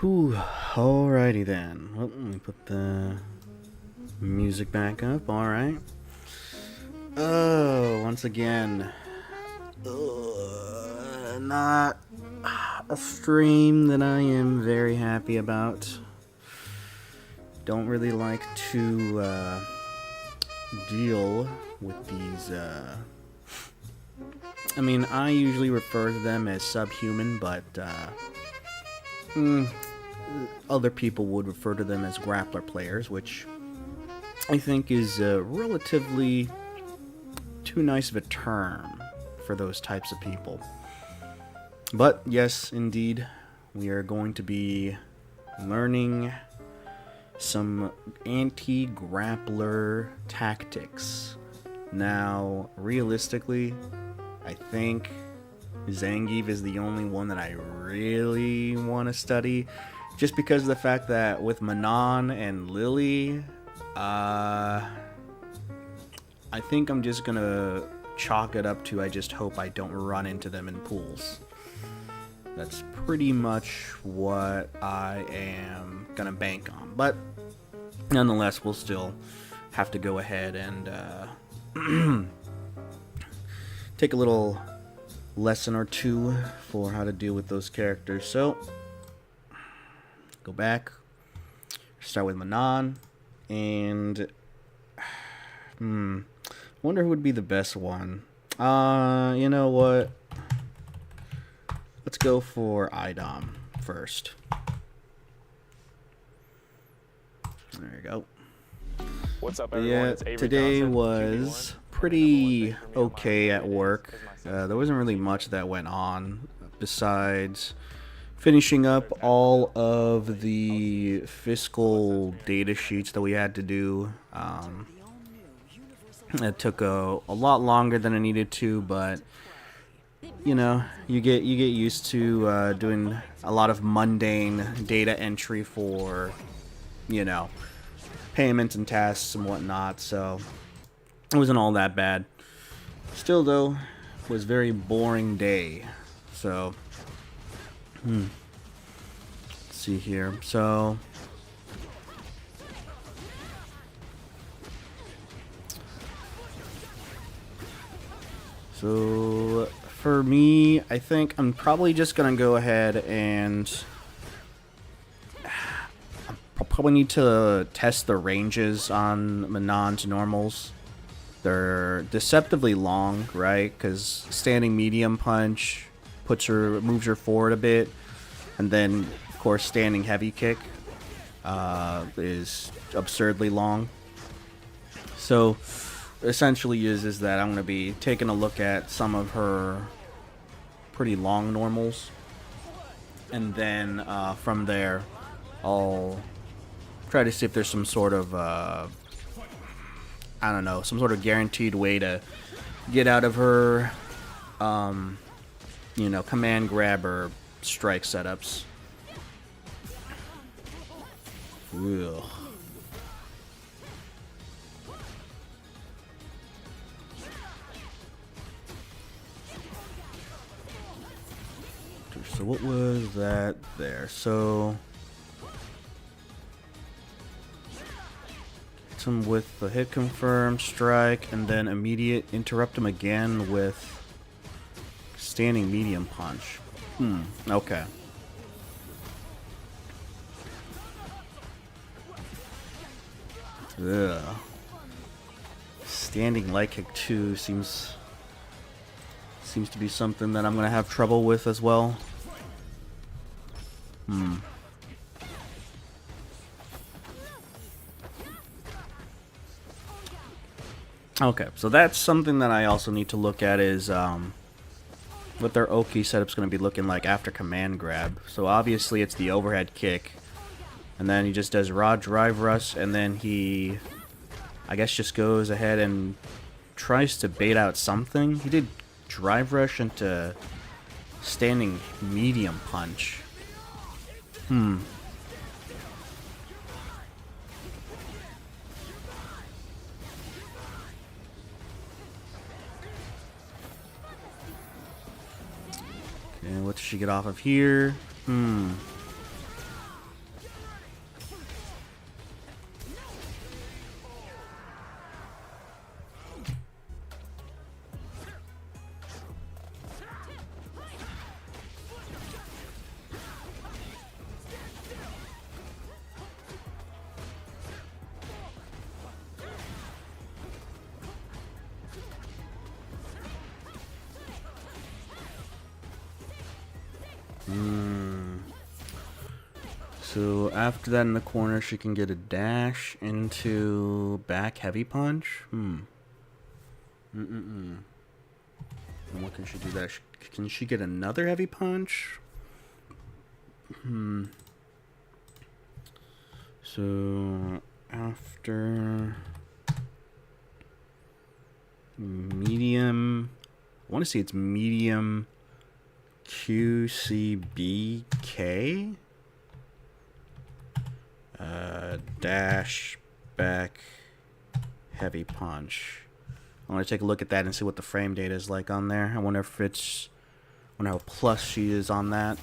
Whew, alrighty then. Well, let me put the music back up, alright. Oh, once again, not a stream that I am very happy about. Don't really like to deal with these, I mean, I usually refer to them as subhuman, but other people would refer to them as grappler players, which I think is relatively too nice of a term for those types of people. But yes, indeed, we are going to be learning some anti-grappler tactics. Now, realistically, I think Zangeif is the only one that I really want to study, just because of the fact that with Manon and Lily, I think I'm just gonna chalk it up to I just hope I don't run into them in pools. That's pretty much what I am gonna bank on, but nonetheless, we'll still have to go ahead and take a little lesson or two for how to deal with those characters. So, go back, start with Manon, and wonder who would be the best one. You know what? Let's go for IDOM first. There you go. What's up, everyone? Yeah, It's Avery today Johnson, was QB1. pretty okay at work. There wasn't really much that went on besides finishing up all of the fiscal data sheets that we had to do. It took a lot longer than I needed to, but you know, you get used to doing a lot of mundane data entry for, you know, payments and tasks and whatnot, so it wasn't all that bad. Still, though, was a very boring day. So, let's see here. So, for me, I think I'm probably just gonna go ahead and I'll probably need to test the ranges on Manon's normals. They're deceptively long, right? Because standing medium punch moves her forward a bit, and then of course standing heavy kick is absurdly long. So essentially is that I'm going to be taking a look at some of her pretty long normals, and then from there I'll try to see if there's some sort of I don't know, some sort of guaranteed way to get out of her you know, command grab or strike setups. Ugh. So what was that there? So hits him with the hit confirm, strike, and then immediate interrupt him again with standing medium punch. Okay. Ugh. Standing light kick 2 seems to be something that I'm gonna have trouble with as well. Okay, so that's something that I also need to look at is what their Oki setup's going to be looking like after command grab. So obviously it's the overhead kick, and then he just does raw drive rush, and then he, I guess, just goes ahead and tries to bait out something. He did drive rush into standing medium punch. And what does she get off of here? So after that in the corner, she can get a dash into back heavy punch. And what can she do that? Can she get another heavy punch? So after medium, I want to say it's medium QCBK. Dash back heavy punch. I want to take a look at that and see what the frame data is like on there. I wonder if it's, I wonder how plus she is on that.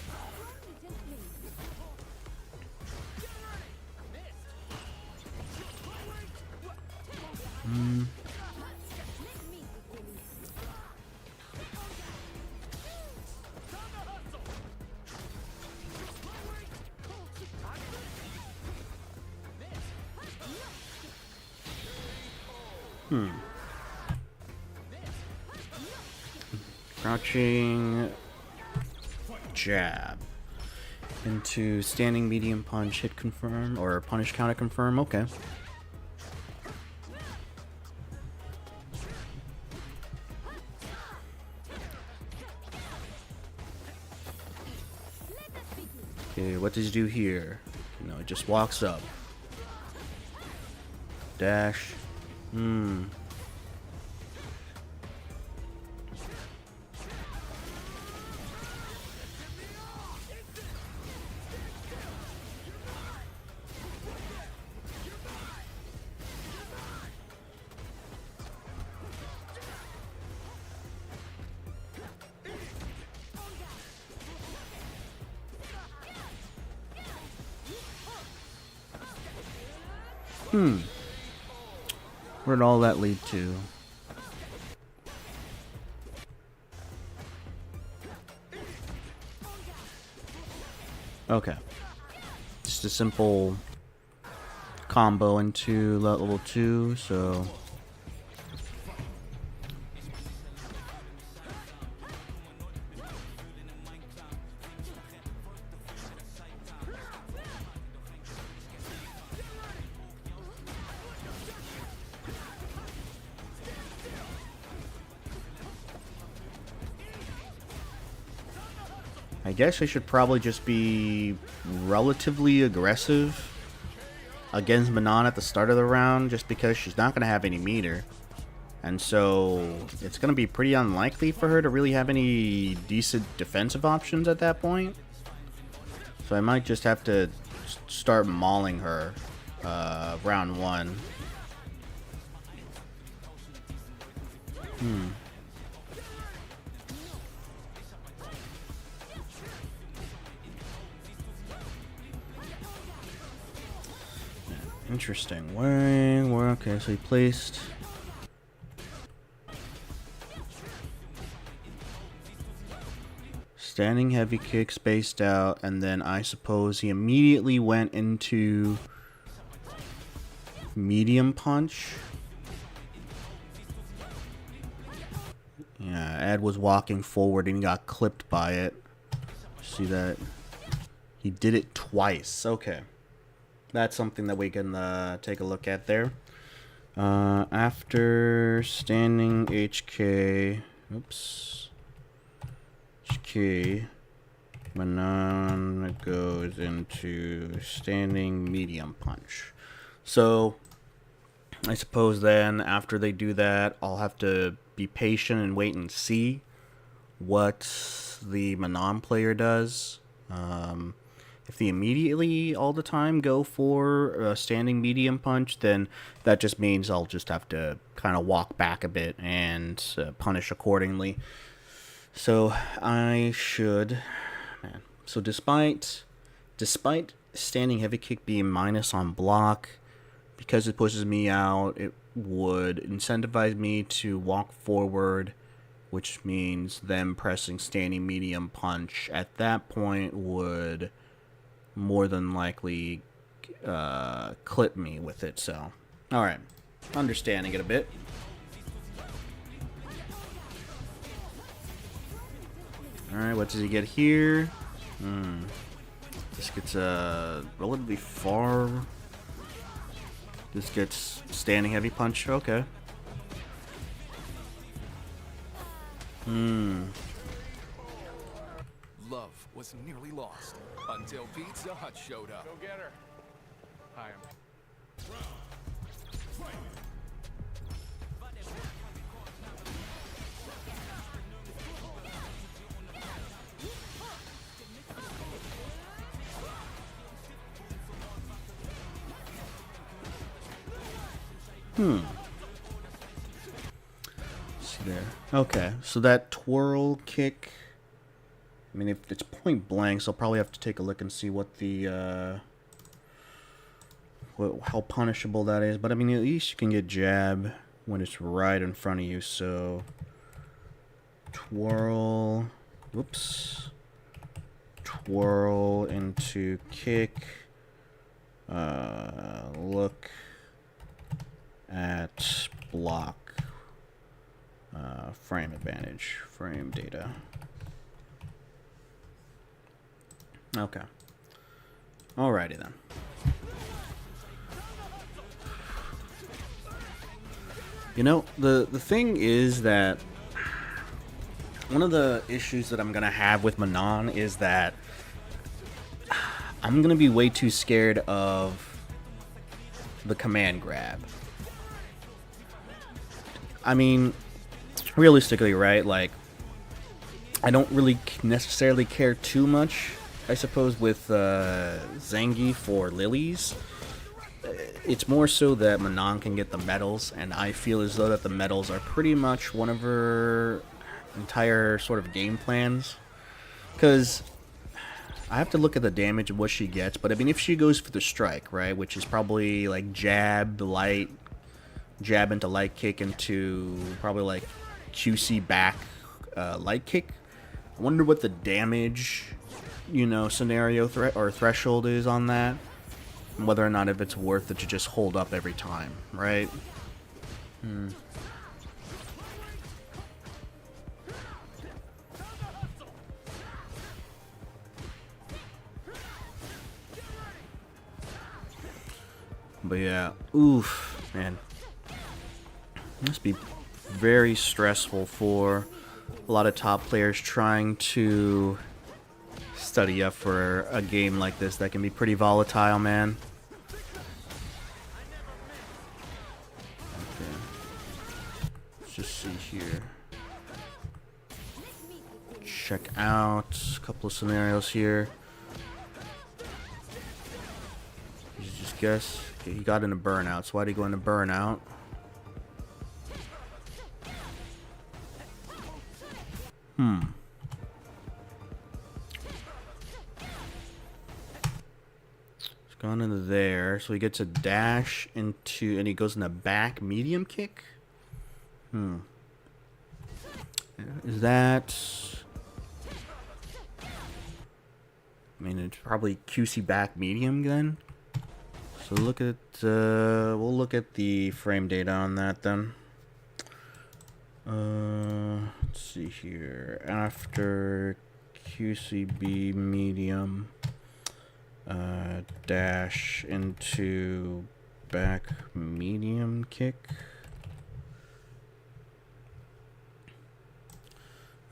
Crouching jab into standing medium punch, hit confirm, or punish counter confirm. Okay. Okay, what does he do here? No, it just walks up. Dash. Where'd all that lead to? Okay. Just a simple combo into level 2, so... I guess I should probably just be relatively aggressive against Manon at the start of the round, just because she's not going to have any meter. And so it's going to be pretty unlikely for her to really have any decent defensive options at that point. So I might just have to start mauling her round 1. Interesting. Where? Okay, so he placed... standing heavy kick spaced out, and then I suppose he immediately went into medium punch. Yeah, Ed was walking forward and he got clipped by it. See that? He did it twice. Okay. That's something that we can take a look at there. After standing HK, HK, Manon goes into standing medium punch. So, I suppose then after they do that, I'll have to be patient and wait and see what the Manon player does. If they immediately all the time go for a standing medium punch, then that just means I'll just have to kind of walk back a bit and punish accordingly. So I should, man. So despite standing heavy kick being minus on block, because it pushes me out, it would incentivize me to walk forward, which means them pressing standing medium punch at that point would more than likely clip me with it. So, alright, understanding it a bit. Alright, what does he get here? This gets relatively far. This gets standing heavy punch. Okay. Love was nearly lost until Pizza Hut showed up. Go get her. Hi, See there. Okay, so that twirl kick. I mean, if it's point blank, so I'll probably have to take a look and see what the how punishable that is. But I mean, at least you can get jab when it's right in front of you. So twirl. Whoops. Twirl into kick. Look at block. Frame advantage. Frame data. Okay. Alrighty then. You know, the thing is that one of the issues that I'm gonna have with Manon is that I'm gonna be way too scared of the command grab. I mean, realistically, right? Like, I don't really necessarily care too much, I suppose, with Zangeif or Lilies. It's more so that Manon can get the medals, and I feel as though that the medals are pretty much one of her entire sort of game plans. Because I have to look at the damage of what she gets, but I mean, if she goes for the strike, right, which is probably like jab into light kick into probably like QC back light kick, I wonder what the damage, you know, scenario threshold is on that, and whether or not if it's worth it to just hold up every time, right? But yeah, oof, man. Must be very stressful for a lot of top players trying to study up for a game like this that can be pretty volatile, man. Okay. Let's just see here. Check out a couple of scenarios here. You just guess. Okay, he got into burnout, so why did he go into burnout? He's gone into there, so he gets a dash into, and he goes in the back medium kick. Is that? I mean, it's probably QC back medium then. So look at, we'll look at the frame data on that then. Let's see here. After QCB medium, dash into back medium kick.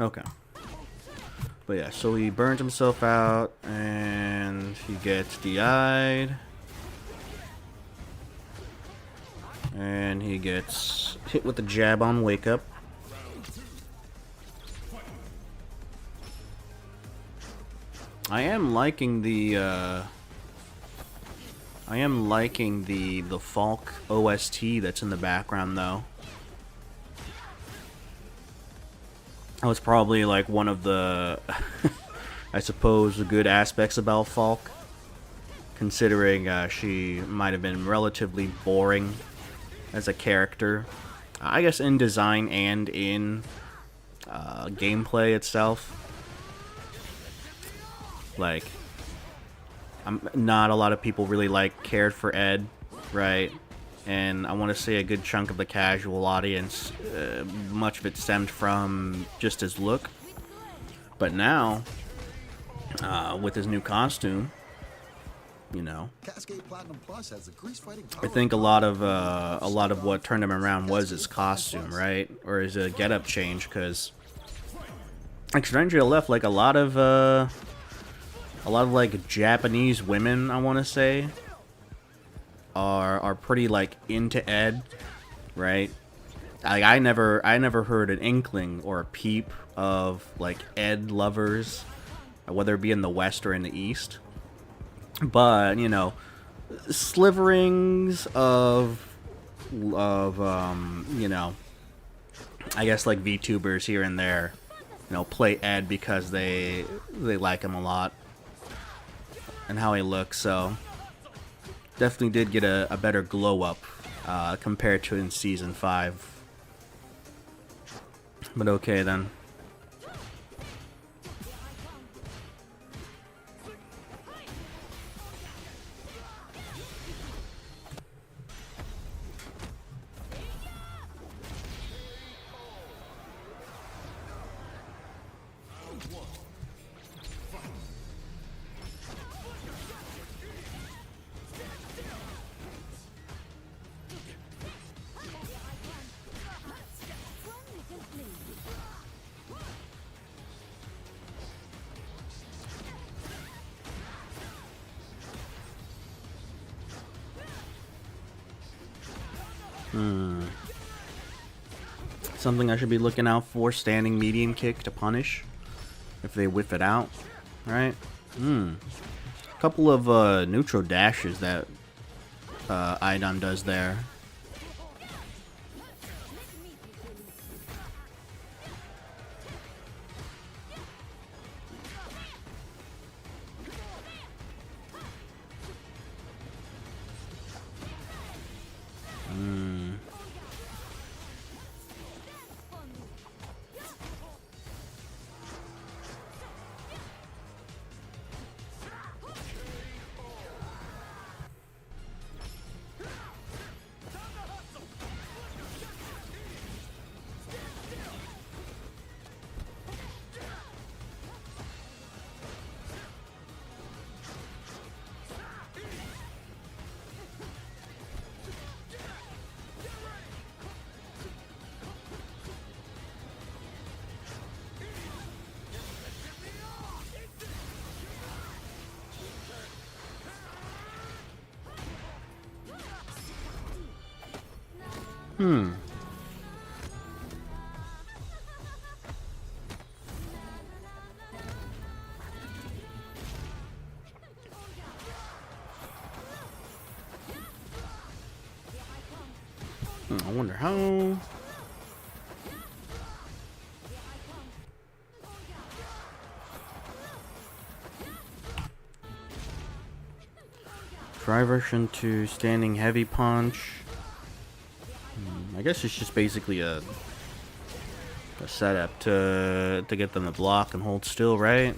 Okay. But yeah, so he burns himself out and he gets DI'd. And he gets hit with the jab on wake up. I am liking the Falk OST that's in the background though. That was probably like one of the I suppose the good aspects about Falk, considering she might have been relatively boring as a character, I guess, in design and in gameplay itself. Like, not a lot of people really cared for Ed, right? And I want to say a good chunk of the casual audience, much of it stemmed from just his look. But now, with his new costume. You know, Cascade Platinum Plus has the grease fighting I power think of a lot of what turned him around was his costume, right, or his get-up change. Because like strangely enough, like a lot of like Japanese women, I want to say, are pretty like into Ed, right? Like I never heard an inkling or a peep of like Ed lovers, whether it be in the West or in the East. But you know, sliverings of you know, I guess like VTubers here and there, you know, play Ed because they like him a lot and how he looks. So definitely did get a better glow up compared to in season 5. But okay then. Something I should be looking out for: standing medium kick to punish if they whiff it out, right? A couple of neutral dashes that Idon does there. I wonder how. Try version to standing heavy punch. I guess it's just basically a setup to get them to block and hold still, right?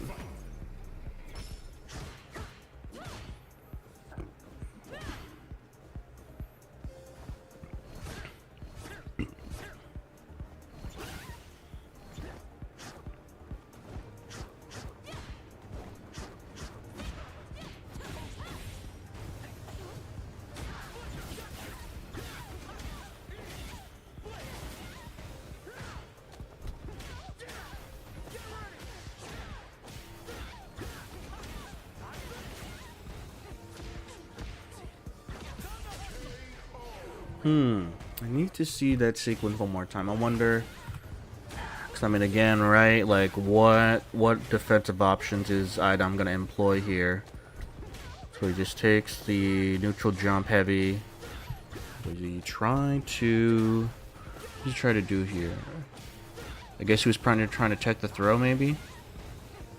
I need to see that sequence one more time. I wonder, because I mean, again, right? Like, what defensive options is Idom gonna employ here? So he just takes the neutral jump heavy. What is he trying to? What is he trying to do here? I guess he was trying to tech the throw, maybe.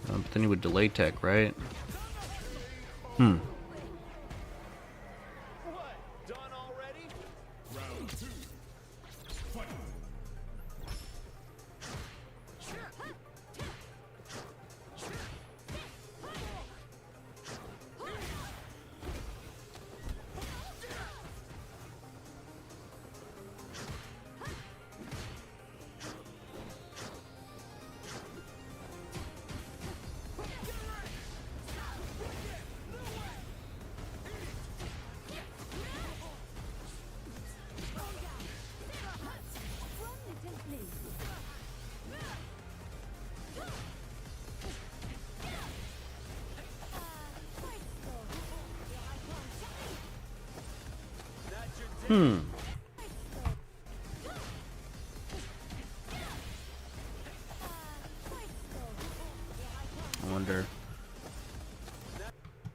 But then he would delay tech, right? I wonder.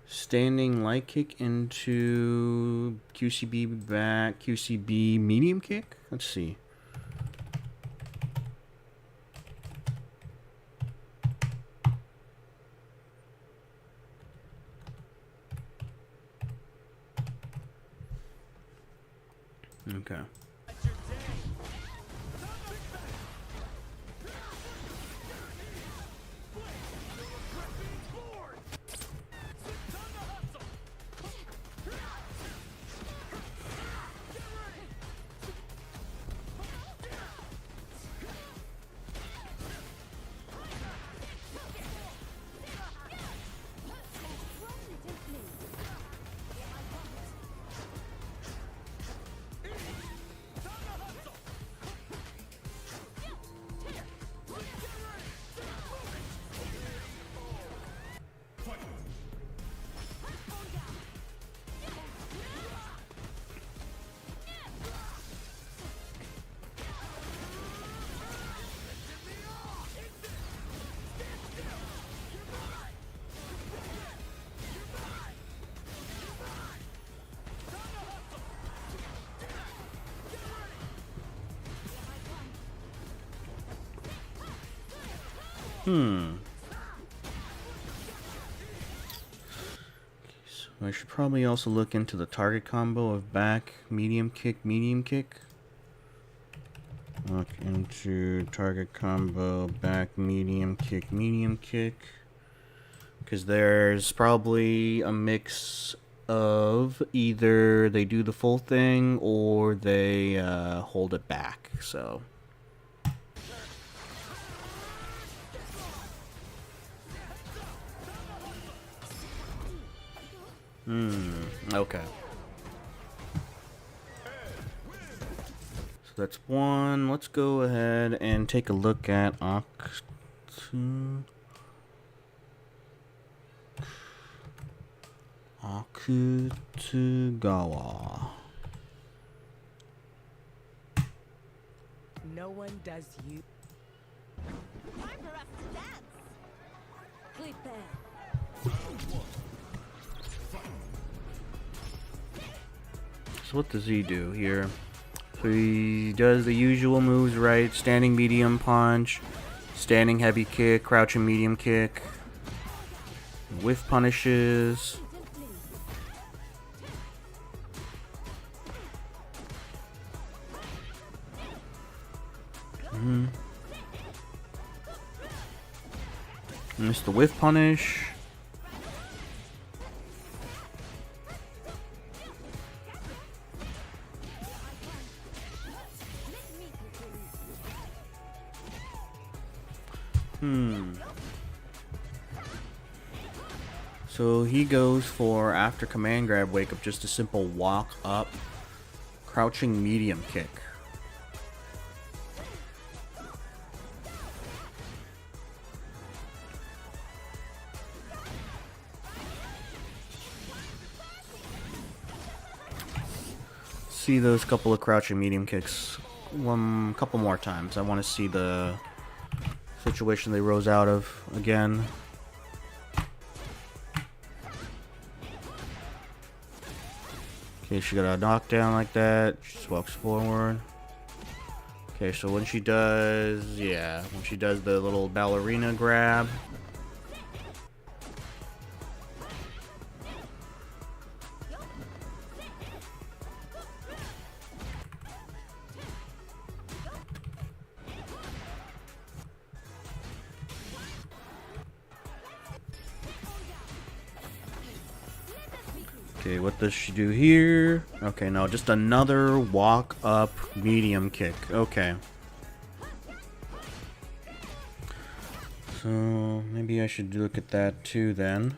Standing light kick into QCB back, QCB medium kick? Let's see. Okay. So I should probably also look into the target combo of back, medium kick, medium kick. Look into target combo, back, medium kick, medium kick. Because there's probably a mix of either they do the full thing or they hold it back, so... Okay. So that's one. Let's go ahead and take a look at Akutagawa. No one does you. Time for us to dance. Prepare. So what does he do here? So he does the usual moves, right? Standing medium punch, standing heavy kick, crouching medium kick, whiff punishes. Missed the whiff punish. So he goes for, after command grab wake up, just a simple walk up, crouching medium kick. See those couple of crouching medium kicks one couple more times. I want to see the situation they rose out of again. Okay, she got a knockdown like that. She just walks forward. Okay, so when she does, when she does the little ballerina grab. Okay, what does she do here? Okay, no, just another walk up medium kick. Okay. So maybe I should look at that too then.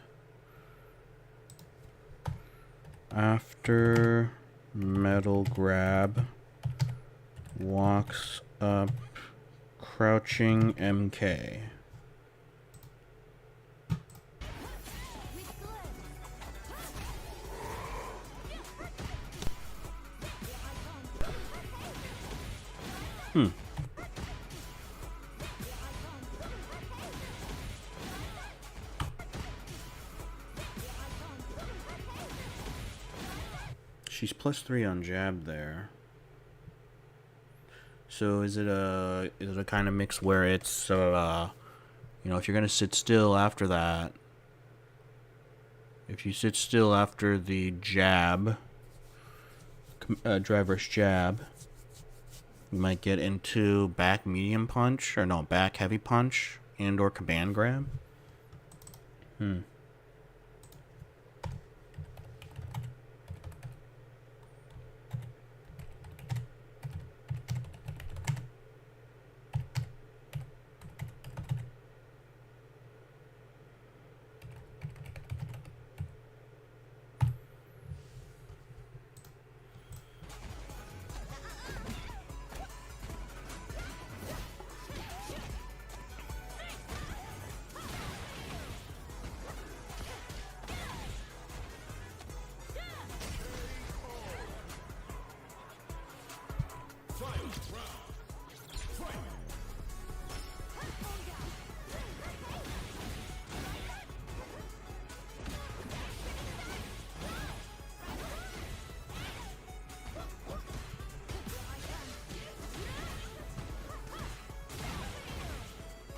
After metal grab, walks up, crouching MK. Hmm. She's +3 on jab there. So is it a kind of mix where it's you know, if you're gonna sit still after that, if you sit still after the jab, driver's jab, you might get into back medium punch, or no, back heavy punch and or command grab. Hmm.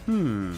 Hmm.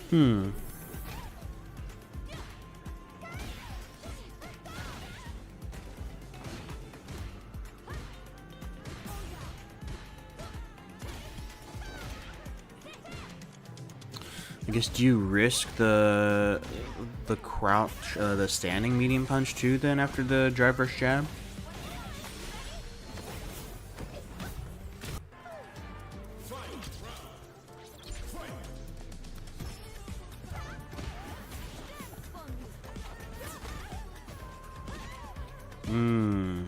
Hmm. I guess, do you risk the crouch, the standing medium punch too then after the driver's jab? Hmm.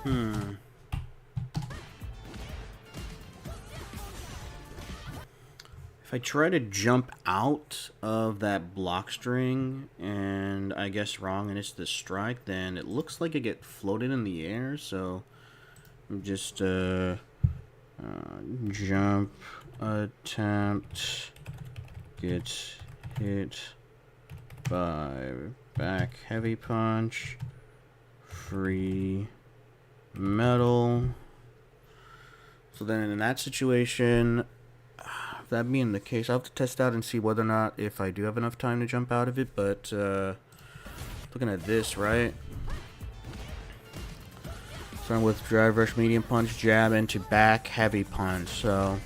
Hmm. If I try to jump out of that block string and I guess wrong and it's the strike, then it looks like I get floated in the air. So I'm just jump, attempt, get hit by back heavy punch, free metal. So then in that situation, that being the case, I'll have to test out and see whether or not if I do have enough time to jump out of it. But looking at this, right, starting with drive rush medium punch, jab into back heavy punch. So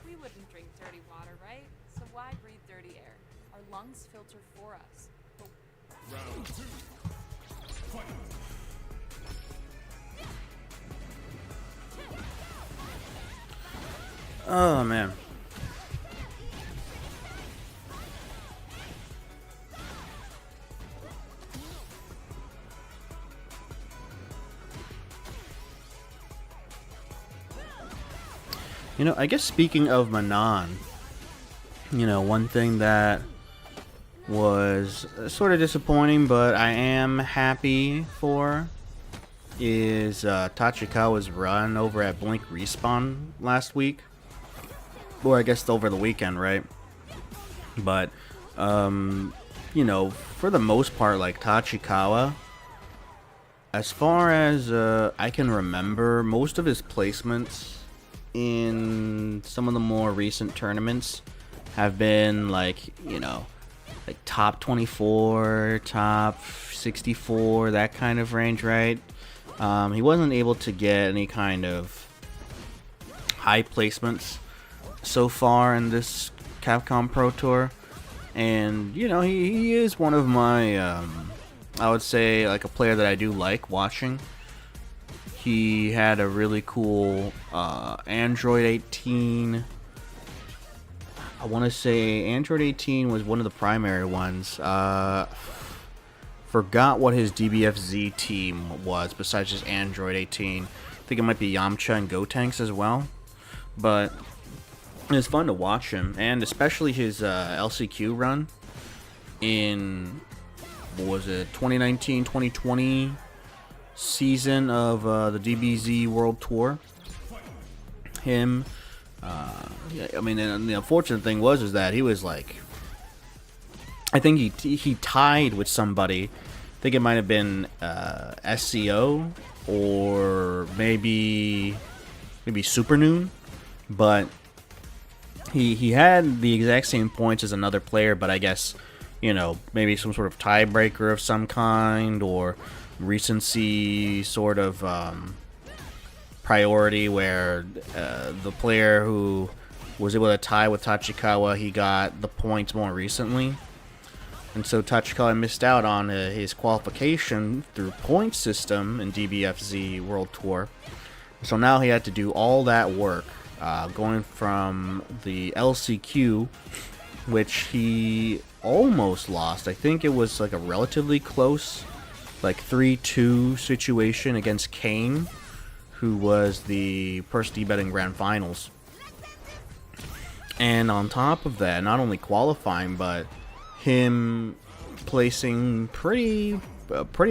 We wouldn't drink dirty water, right? So why breathe dirty air? Our lungs filter for us. But Oh man. You know, I guess speaking of Manon, you know, one thing that was sort of disappointing, but I am happy for, is Tachikawa's run over at Blink Respawn last week. Or I guess over the weekend, right? But, you know, for the most part, like, Tachikawa, as far as I can remember, most of his placements in some of the more recent tournaments have been, like, you know, like top 24, top 64, that kind of range, right? He wasn't able to get any kind of high placements so far in this Capcom Pro Tour, and you know, he is one of my I would say, like, a player that I do like watching. He had a really cool Android 18. I want to say Android 18 was one of the primary ones. Forgot what his DBFZ team was besides just Android 18. I think it might be Yamcha and Gotenks as well. But it's fun to watch him, and especially his LCQ run in, what was it, 2019-2020 season of the DBZ World Tour. Him, yeah, I mean, and the unfortunate thing is that he was like, I think he tied with somebody. I think it might have been SCO or maybe Super Noon, but he had the exact same points as another player, but I guess, you know, maybe some sort of tiebreaker of some kind, or recency sort of priority, where the player who was able to tie with Tachikawa, he got the points more recently, and so Tachikawa missed out on his qualification through point system in DBFZ World Tour. So now he had to do all that work, going from the LCQ, which he almost lost. I think it was like a relatively close, like 3-2 situation against Kane, who was the person debuting Grand Finals. And on top of that, not only qualifying, but him placing pretty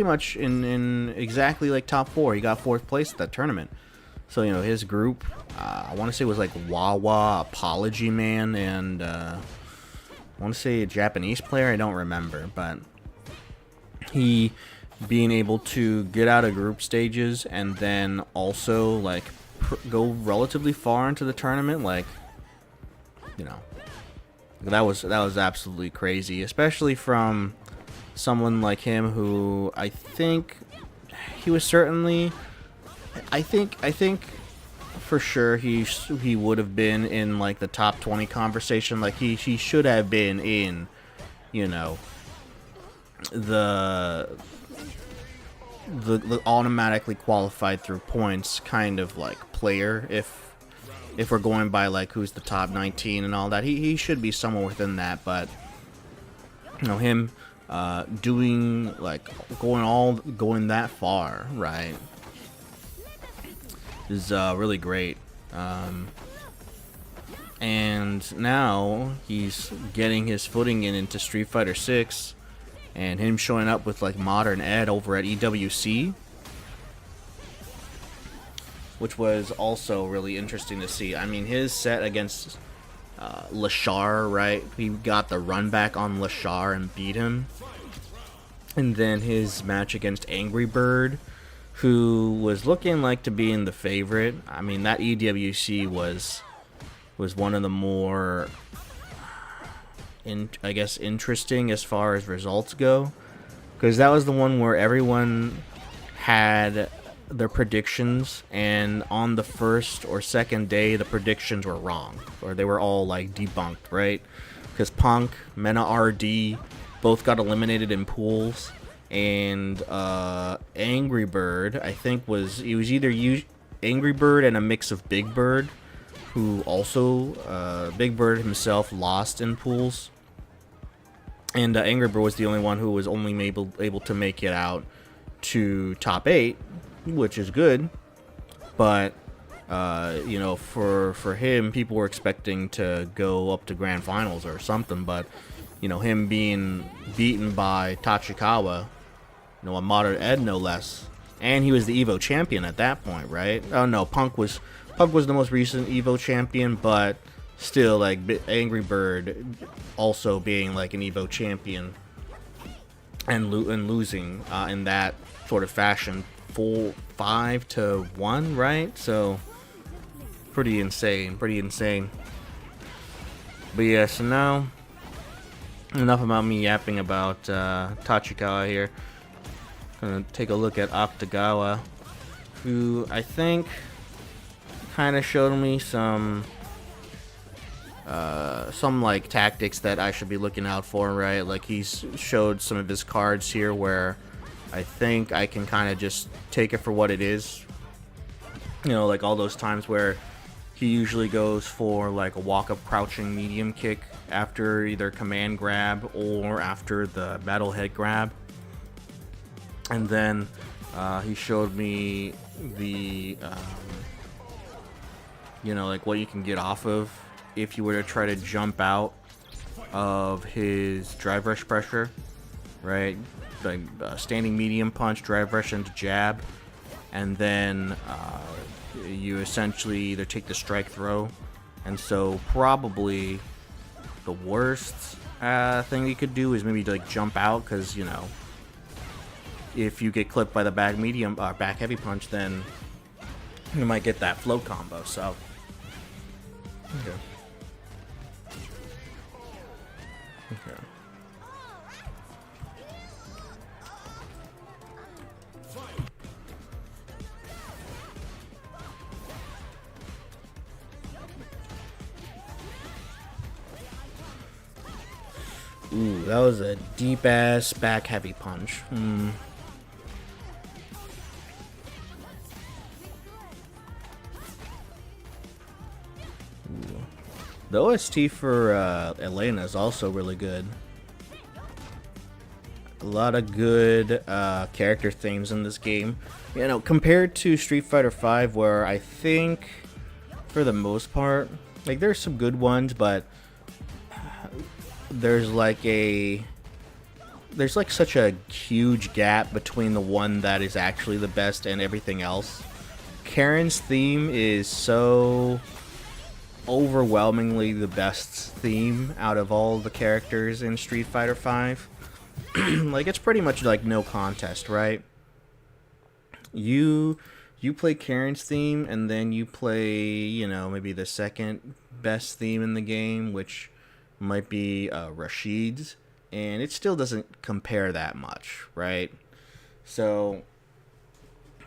much in exactly like top 4. He got 4th place at that tournament. So, you know, his group, I want to say, was like Wawa, Apology Man, and I want to say a Japanese player. I don't remember, but he being able to get out of group stages and then also like go relatively far into the tournament, like, you know, that was absolutely crazy, especially from someone like him who I think he was certainly, I think for sure he would have been in like the top 20 conversation. Like he should have been in, you know, the automatically qualified through points kind of like player, if we're going by like who's the top 19 and all that. He should be somewhere within that, but you know, him doing like going that far, right, is really great. And now he's getting his footing into Street Fighter 6, and him showing up with like Modern Ed over at EWC, which was also really interesting to see. I mean, his set against Lashar, right? He got the run back on Lashar and beat him. And then his match against Angry Bird, who was looking like to be in the favorite. I mean, that EWC was one of the more, I guess, interesting as far as results go, because that was the one where everyone had their predictions, and on the first or second day the predictions were wrong, or they were all like debunked, right? Because Punk, Mena RD both got eliminated in pools, and Angry Bird, I think was either Angry Bird and a mix of Big Bird, who also Big Bird himself lost in pools, and Angry Bird was the only one who was only able to make it out to top 8, which is good, but you know, for him, people were expecting to go up to grand finals or something, but you know, him being beaten by Tachikawa, you know, a Modern Ed no less, and he was the EVO champion at that point, right? Oh no, Punk was the most recent EVO champion, but still, like, Angry Bird also being like an EVO champion and losing in that sort of fashion, 5-1, right? So pretty insane. But yeah, so now enough about me yapping about Tachikawa here. Gonna take a look at Octagawa, who I think kind of showed me some like tactics that I should be looking out for, right? Like, he's showed some of his cards here where I think I can kind of just take it for what it is. You know, like all those times where he usually goes for like a walk-up crouching medium kick after either command grab or after the battle head grab. And then he showed me the, you know, like what you can get off of if you were to try to jump out of his drive rush pressure, right? Like standing medium punch, drive rush into jab, and then you essentially either take the strike throw. And so probably the worst thing you could do is maybe like jump out, because you know, if you get clipped by the back medium back heavy punch, then you might get that float combo. So okay. Ooh, that was a deep ass back heavy punch. Ooh. The OST for Elena is also really good. A lot of good character themes in this game. You know, compared to Street Fighter V, where I think, for the most part, like, there's some good ones, but there's like such a huge gap between the one that is actually the best and everything else. Karen's theme is so overwhelmingly the best theme out of all the characters in Street Fighter V. Like, it's pretty much like no contest, right? You play Karen's theme, and then you play, you know, maybe the second best theme in the game, which might be Rashid's, and it still doesn't compare that much, right? So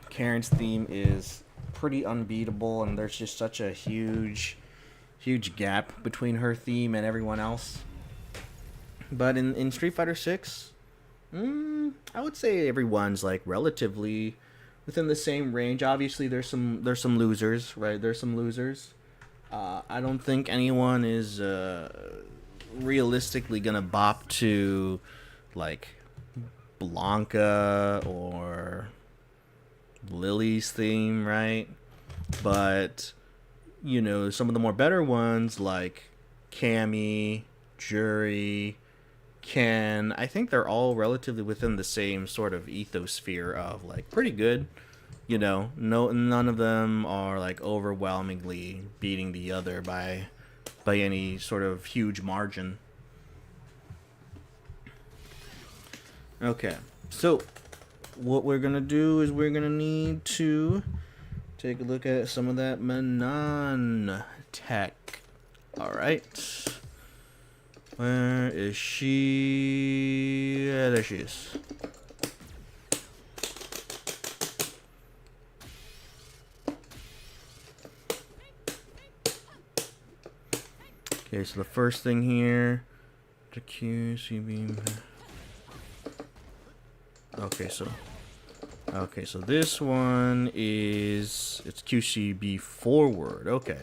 Karen's theme is pretty unbeatable, and there's just such a huge gap between her theme and everyone else. But in Street Fighter 6, I would say everyone's like relatively within the same range. Obviously, there's some losers, right? There's some losers. I don't think anyone is realistically gonna bop to like Blanca or Lily's theme, right? But you know, some of the more better ones like Cammy, Jury, I think they're all relatively within the same sort of ethosphere of like pretty good. You know, none of them are like overwhelmingly beating the other by any sort of huge margin. Okay, so what we're gonna do is we're gonna need to take a look at some of that Manon tech. All right, where is she? Yeah, there she is. Okay, so the first thing here, the QC beam. Okay, so this one is it's QCB forward. Okay.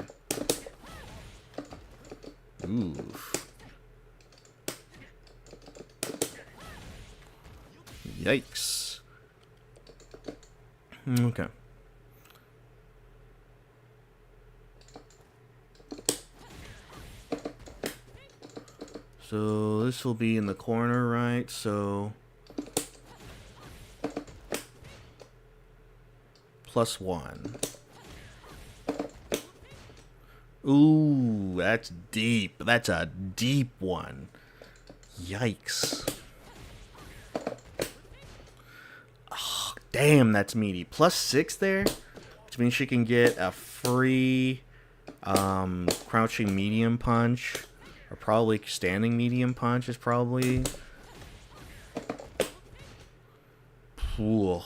Oof. Yikes. Okay. So this will be in the corner, right? So +1. Ooh, that's deep. That's a deep one. Yikes. Oh, damn, that's meaty. +6 there, which means she can get a free crouching medium punch. Or probably standing medium punch is probably. Ooh.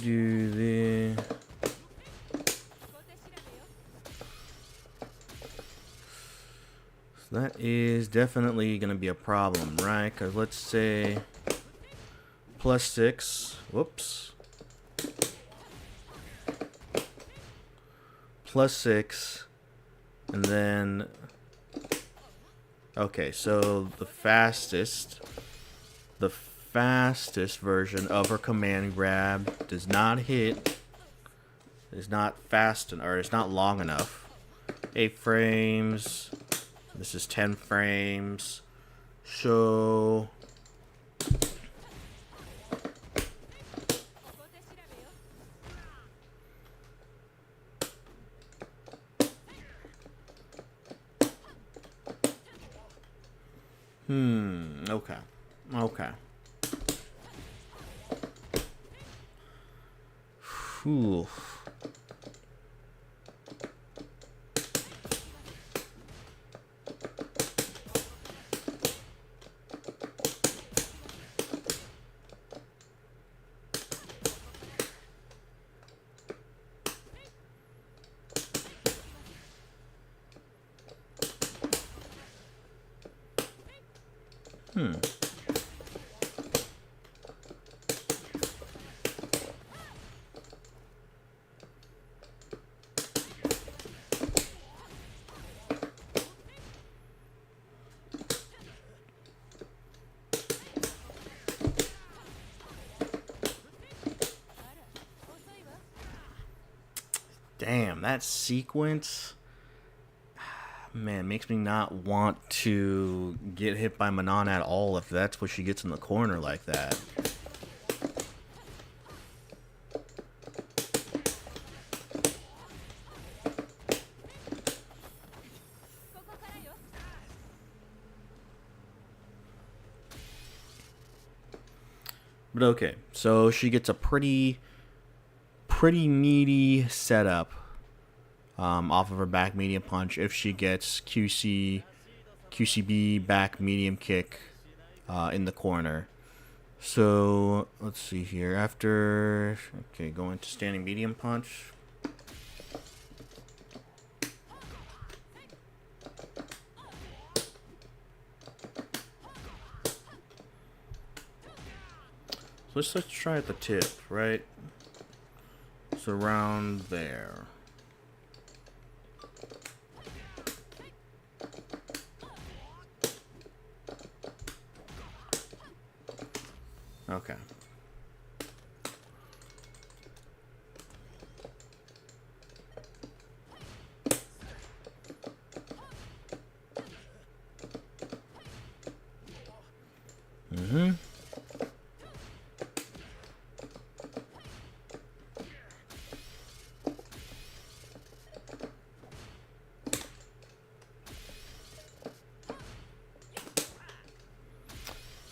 Do the so that is definitely gonna be a problem, right? Because let's say +6. Whoops. +6, and then okay. So the fastest version of her command grab does not hit, is not fast, or it's not long enough. 8 frames. This is 10 frames. So okay. Okay. Whew. Damn, that sequence, man, makes me not want to get hit by Manon at all if that's what she gets in the corner like that. But okay, so she gets a pretty meaty setup off of her back medium punch if she gets QCB back medium kick in the corner. So let's see here. After go into standing medium punch. So let's try at the tip, right? So around there. Okay. Mm-hmm.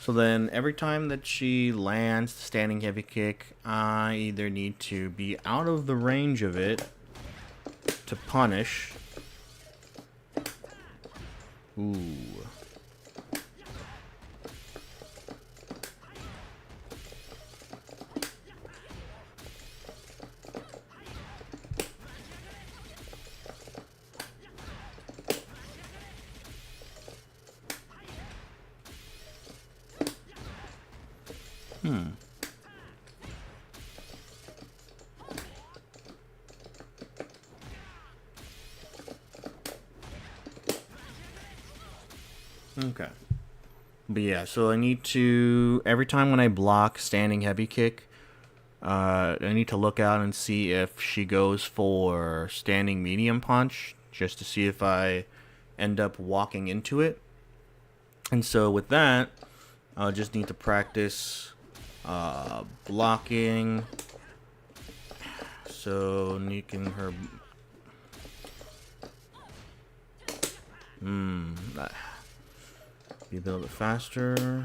So then every time that she lands the standing heavy kick, I either need to be out of the range of it to punish. Ooh. Okay. But yeah, so I need to, every time when I block standing heavy kick, I need to look out and see if she goes for standing medium punch, just to see if I end up walking into it. And so with that, I'll just need to practice blocking. So making her... be a little bit faster.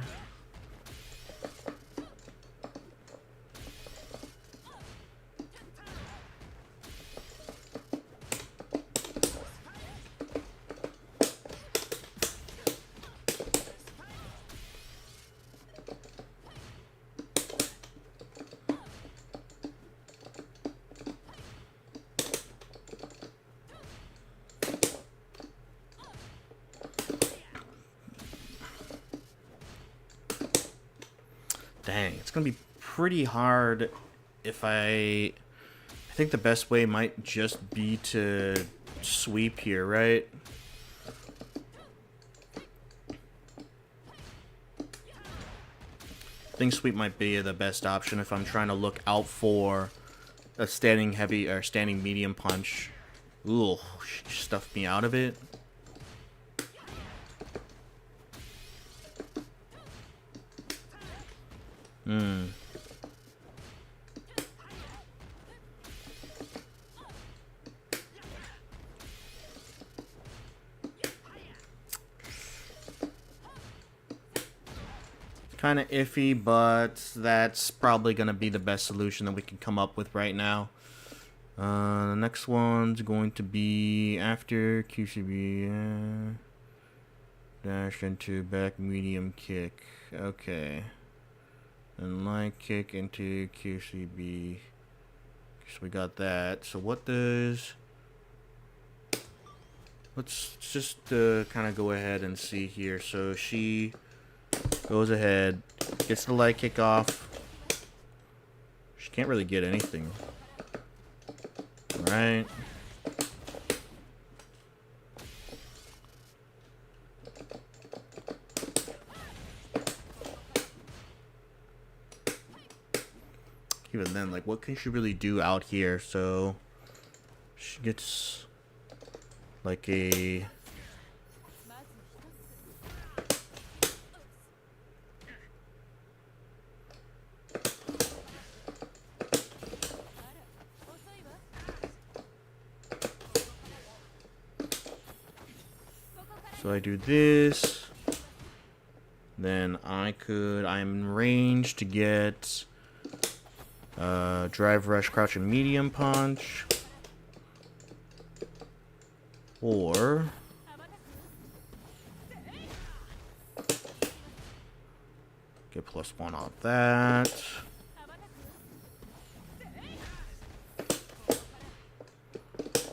Dang, it's gonna be pretty hard if I think the best way might just be to sweep here, right? I think sweep might be the best option if I'm trying to look out for a standing heavy or standing medium punch. Ooh, she stuffed me out of it. Kind of iffy, but that's probably going to be the best solution that we can come up with right now. The next one's going to be after QCB. Dash into back medium kick. Okay. And light kick into QCB. So we got that. So what does... Let's just kind of go ahead and see here. So she goes ahead, gets the light kick off. She can't really get anything. Right. Even then, like, what can she really do out here? So she gets like a... So I do this, then I'm in range to get drive rush, crouch, and medium punch, or get +1 off that.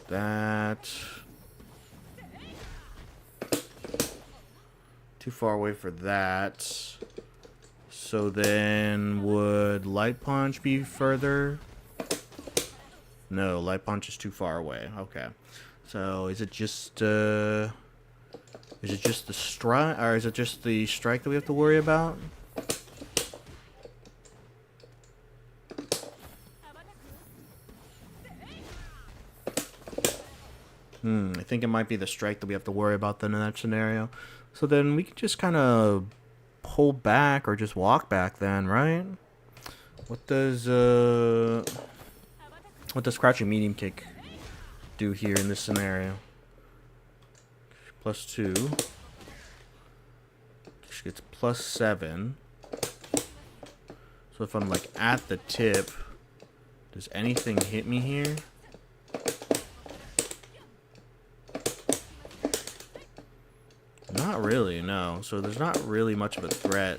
That. Too far away for that. So then would light punch be further? No, light punch is too far away. Okay. So is it just the strike, or is it just the strike that we have to worry about? I think it might be the strike that we have to worry about then in that scenario. So then we can just kind of pull back or just walk back then, right? What does crouching medium kick do here in this scenario? +2. She gets +7. So if I'm like at the tip, does anything hit me here? Not really, no. So there's not really much of a threat.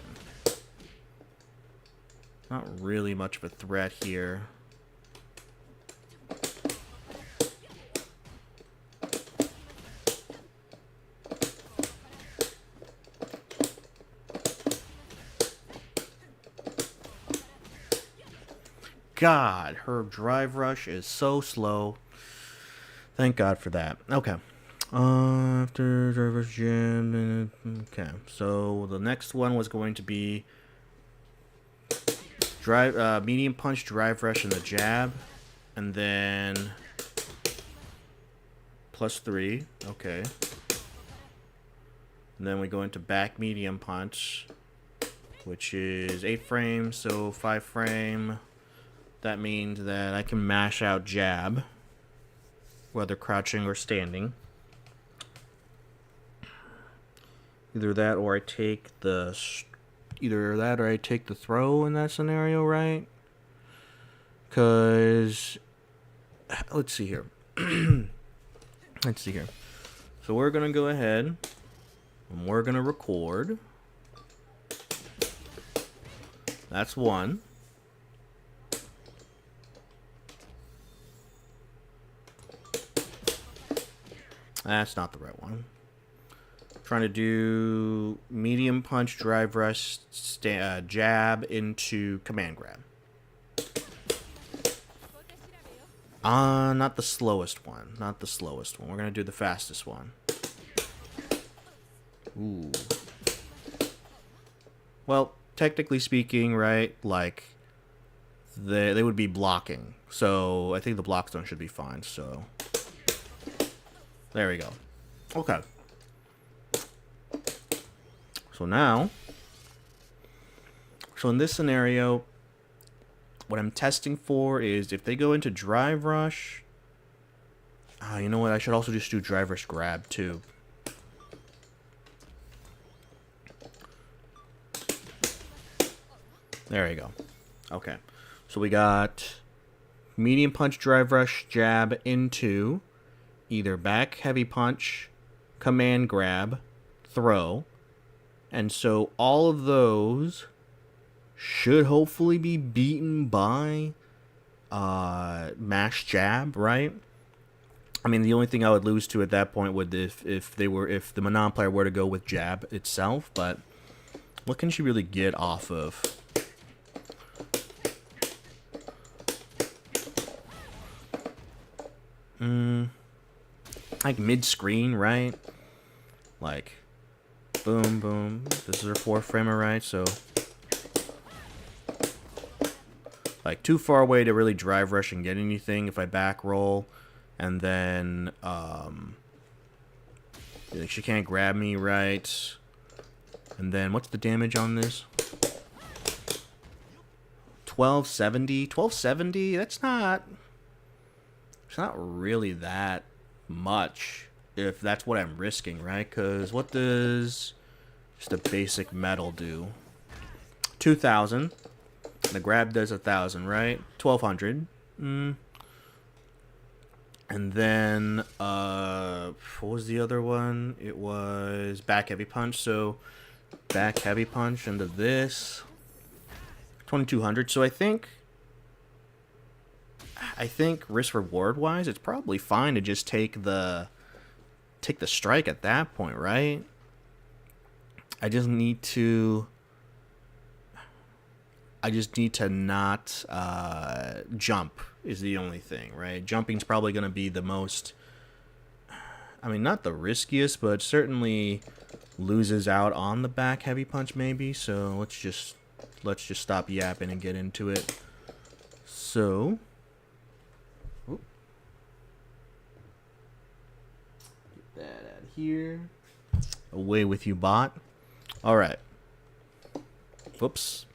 Not really much of a threat here. God, her drive rush is so slow. Thank God for that. Okay. After drive rush jam. Okay. So the next one was going to be medium punch, drive rush, and the jab, and then +3. Okay. And then we go into back medium punch, which is 8 frames, so 5 frame. That means that I can mash out jab, whether crouching or standing. Either that or I take the throw in that scenario, right? Because let's see here. Let's see here. So we're gonna go ahead and we're gonna record. That's one. That's not the right one. Trying to do medium punch, drive rush, jab into command grab. Not the slowest one. Not the slowest one. We're going to do the fastest one. Ooh. Well, technically speaking, right, like, they would be blocking. So I think the block zone should be fine, so... There we go. Okay. So now, in this scenario, what I'm testing for is if they go into drive rush. You know what? I should also just do drive rush grab too. There you go. Okay. So we got medium punch, drive rush, jab into either back heavy punch, command grab, throw. And so all of those should hopefully be beaten by mash jab, right? I mean, the only thing I would lose to at that point would if the Manon player were to go with jab itself, but what can she really get off of? Like mid-screen, right? Like, boom, boom. This is her 4 framer, right? So, like, too far away to really drive rush and get anything if I back roll. And then, like, she can't grab me, right? And then, what's the damage on this? 1270? 1270? That's not... It's not really that much, if that's what I'm risking, right? Because what does just a basic metal do? 2,000. The grab does 1,000, right? 1,200. And then, what was the other one? It was back heavy punch. So, back heavy punch into this. 2,200. So I think risk reward wise, it's probably fine to just take the strike at that point, right? I just need to I just need to not jump is the only thing, right? Jumping's probably going to be the most, I mean, not the riskiest, but certainly loses out on the back heavy punch maybe. So let's just stop yapping and get into it. So, get that out of here. Away with you, bot. All right. Whoops.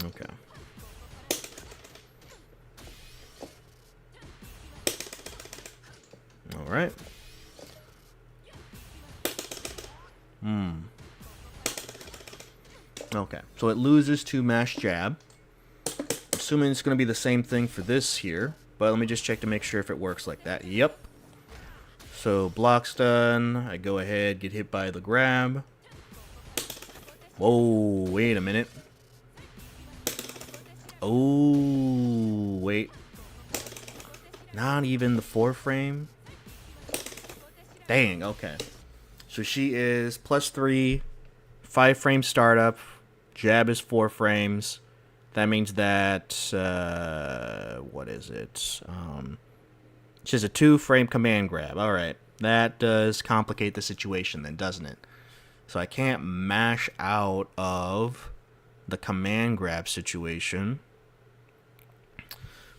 Okay. All right. Okay, so it loses to mash jab. Assuming it's going to be the same thing for this here, but let me just check to make sure if it works like that. Yep. So block's done. I go ahead, get hit by the grab. Whoa, wait a minute. Oh, wait. Not even the 4-frame? Dang, okay. So she is +3, 5-frame startup, jab is 4 frames. That means that, what is it? She has a 2-frame command grab. Alright, that does complicate the situation then, doesn't it? So I can't mash out of the command grab situation.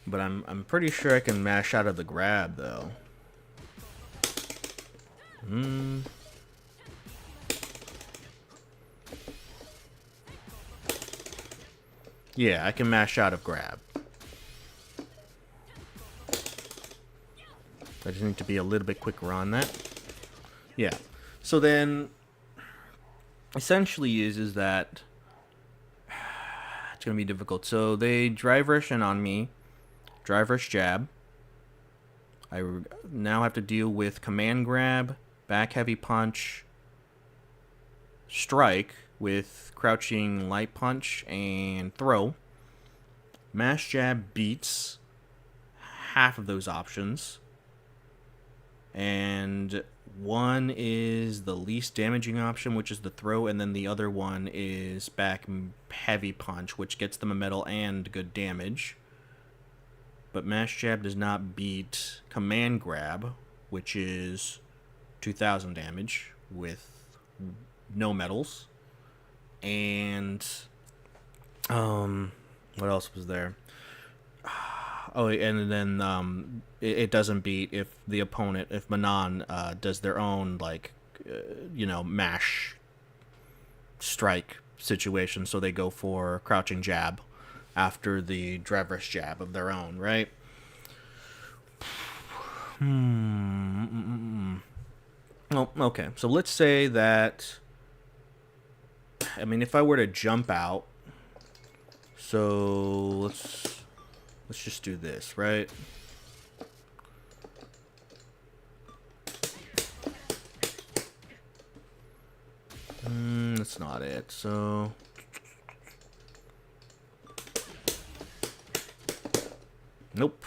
But I'm pretty sure I can mash out of the grab though. Yeah, I can mash out of grab. I just need to be a little bit quicker on that. Yeah. So then essentially is that it's gonna be difficult. So they drive rush in on me. Drive rush jab. I now have to deal with command grab, back heavy punch, strike with crouching light punch, and throw. Mash jab beats half of those options. And one is the least damaging option, which is the throw, and then the other one is back heavy punch, which gets them a medal and good damage. But mash jab does not beat command grab, which is 2,000 damage with no medals. And what else was there? Oh, and then it doesn't beat if the opponent, if Manon does their own, like, mash strike situation. So they go for crouching jab after the drive rush jab of their own, right? Oh, okay. So let's say that, I mean, if I were to jump out, so let's just do this, right? That's not it. So nope.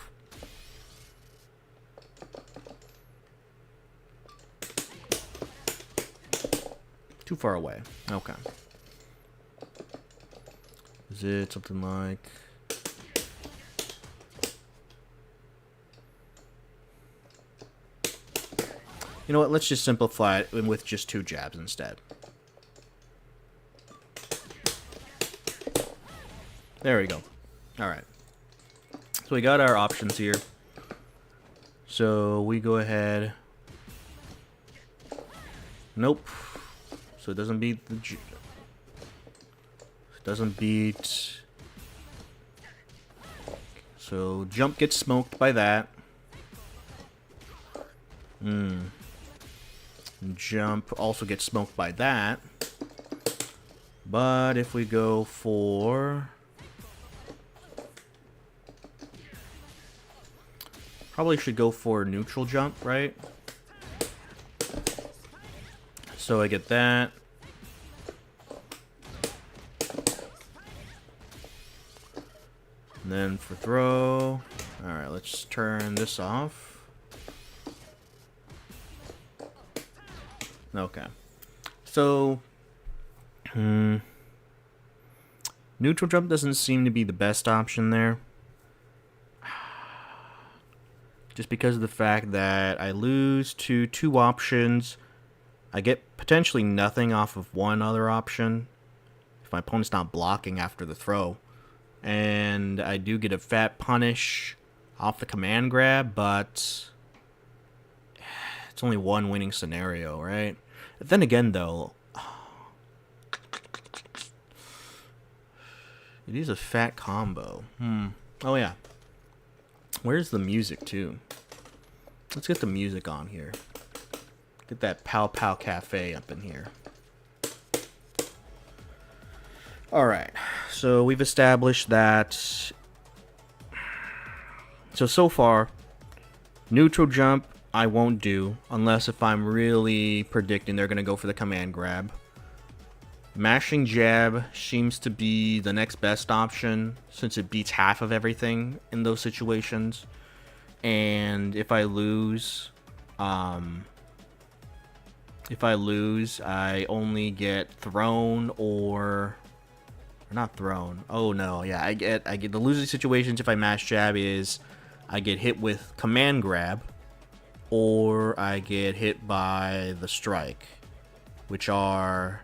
Too far away. Okay. Is it something like... You know what? Let's just simplify it with just 2 jabs instead. There we go. Alright. So we got our options here. So we go ahead. Nope. So it doesn't beat the... It doesn't beat... So jump gets smoked by that. Jump also gets smoked by that. But if we go for... Probably should go for neutral jump, right? So I get that. And then for throw... Alright, let's turn this off. Okay. So Neutral jump doesn't seem to be the best option there. Just because of the fact that I lose to 2 options. I get potentially nothing off of one other option if my opponent's not blocking after the throw. And I do get a fat punish off the command grab, but it's only one winning scenario, right? But then again, though, it is a fat combo. Oh, yeah. Where's the music, too? Let's get the music on here. Get that Pow Pow Cafe up in here. Alright, so we've established that... So far, neutral jump I won't do, unless if I'm really predicting they're going to go for the command grab. Mashing jab seems to be the next best option, since it beats half of everything in those situations. And if I lose... I only get thrown or not thrown. Oh no, yeah, I get the losing situations if I mash jab is I get hit with command grab or I get hit by the strike, which are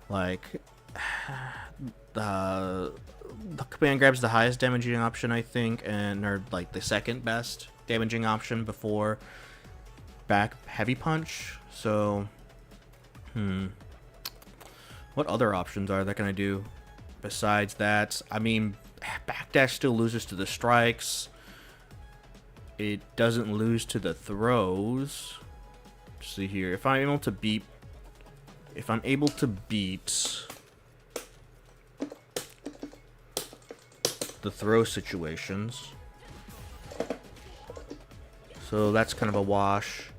like the command grab is the highest damaging option, I think, and or like the second best damaging option before back heavy punch. So what other options are that gonna do besides that? I mean, backdash still loses to the strikes. It doesn't lose to the throws. Let's see here, if I'm able to beat the throw situations, so that's kind of a wash.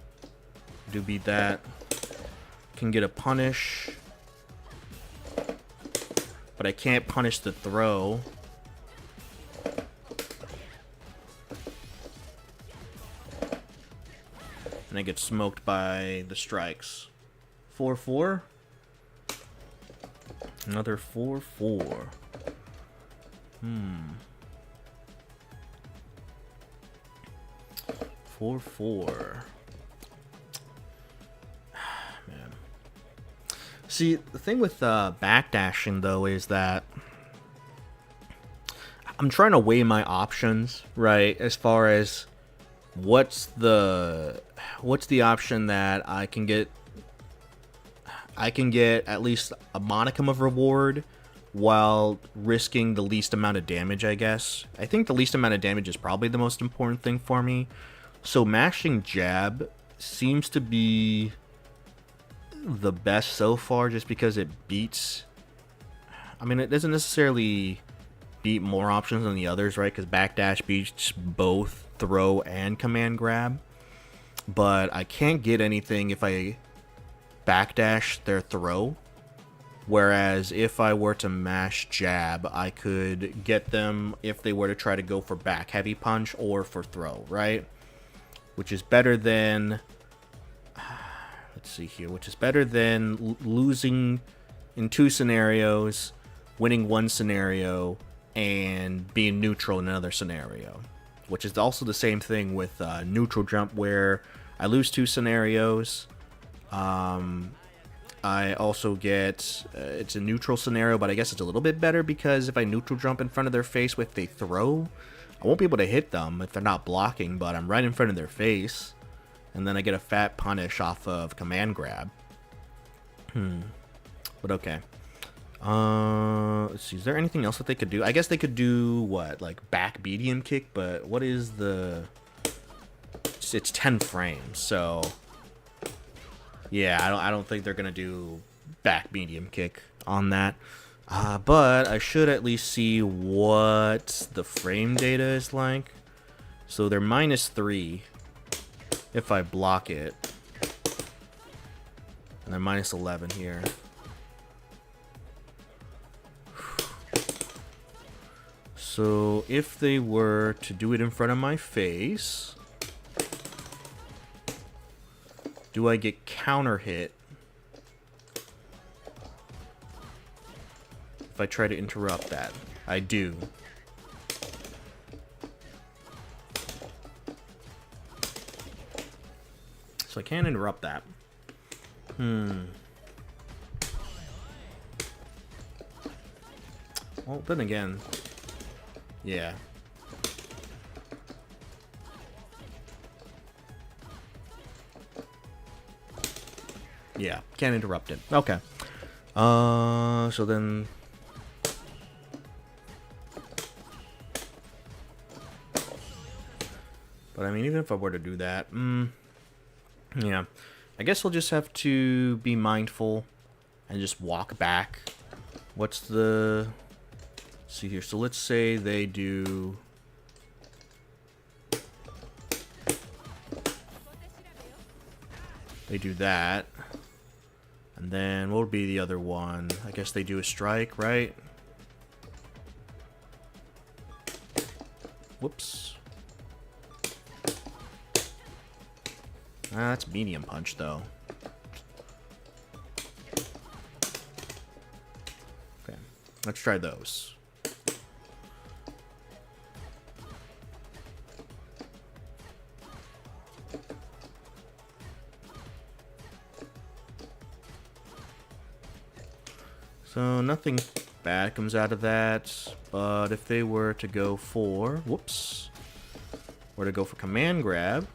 Do beat that. Can get a punish, but I can't punish the throw. And I get smoked by the strikes. 4-4. Another 4-4. 4-4. Man. See, the thing with backdashing, though, is that I'm trying to weigh my options, right? As far as what's the option that I can get at least a modicum of reward while risking the least amount of damage, I guess. I think the least amount of damage is probably the most important thing for me. So mashing jab seems to be the best so far, just because it beats... I mean, it doesn't necessarily beat more options than the others, right? Because backdash beats both throw and command grab. But I can't get anything if I backdash their throw. Whereas if I were to mash jab, I could get them if they were to try to go for back heavy punch or for throw, right? Which is better than... Let's see here. Which is better than losing in 2 scenarios, winning 1 scenario, and being neutral in another scenario. Which is also the same thing with neutral jump, where I lose 2 scenarios. I also get, it's a neutral scenario, but I guess it's a little bit better because if I neutral jump in front of their face with they throw, I won't be able to hit them if they're not blocking, but I'm right in front of their face. And then I get a fat punish off of command grab. But okay. Let's see, is there anything else that they could do? I guess they could do, what, like back medium kick, but what is the... It's 10 frames, so... Yeah, I don't think they're going to do back medium kick on that. But I should at least see what the frame data is like. So they're -3 if I block it. And they're -11 here. So if they were to do it in front of my face... Do I get counter hit if I try to interrupt that. I do. So I can't interrupt that. Well, then again, yeah. Yeah, can't interrupt it. Okay. So then... But I mean, even if I were to do that, yeah. I guess we'll just have to be mindful and just walk back. What's the... Let's see here. So let's say they do... They do that. And then what would be the other one? I guess they do a strike, right? Whoops. Ah, that's medium punch, though. Okay, let's try those. So nothing bad comes out of that, but if they were to go for, whoops, were to go for command grab,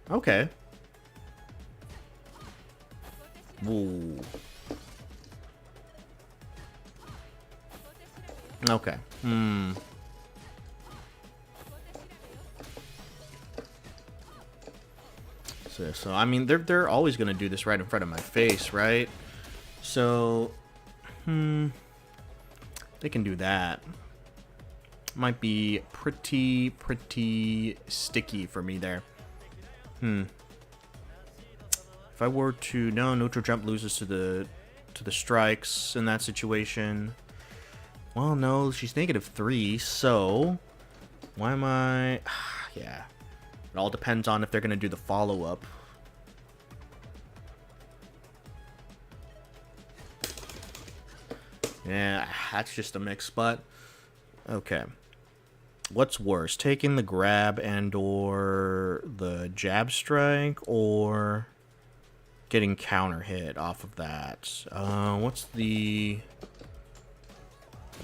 okay. Whoa. Okay. So I mean, they're always gonna do this right in front of my face, right? So, they can do that. Might be pretty sticky for me there. If I were to, no, neutral jump loses to the strikes in that situation. Well, no, she's -3, so why am I? Yeah, it all depends on if they're gonna do the follow-up. Yeah, that's just a mix, but okay. What's worse, taking the grab and or the jab strike, or getting counter hit off of that? What's the...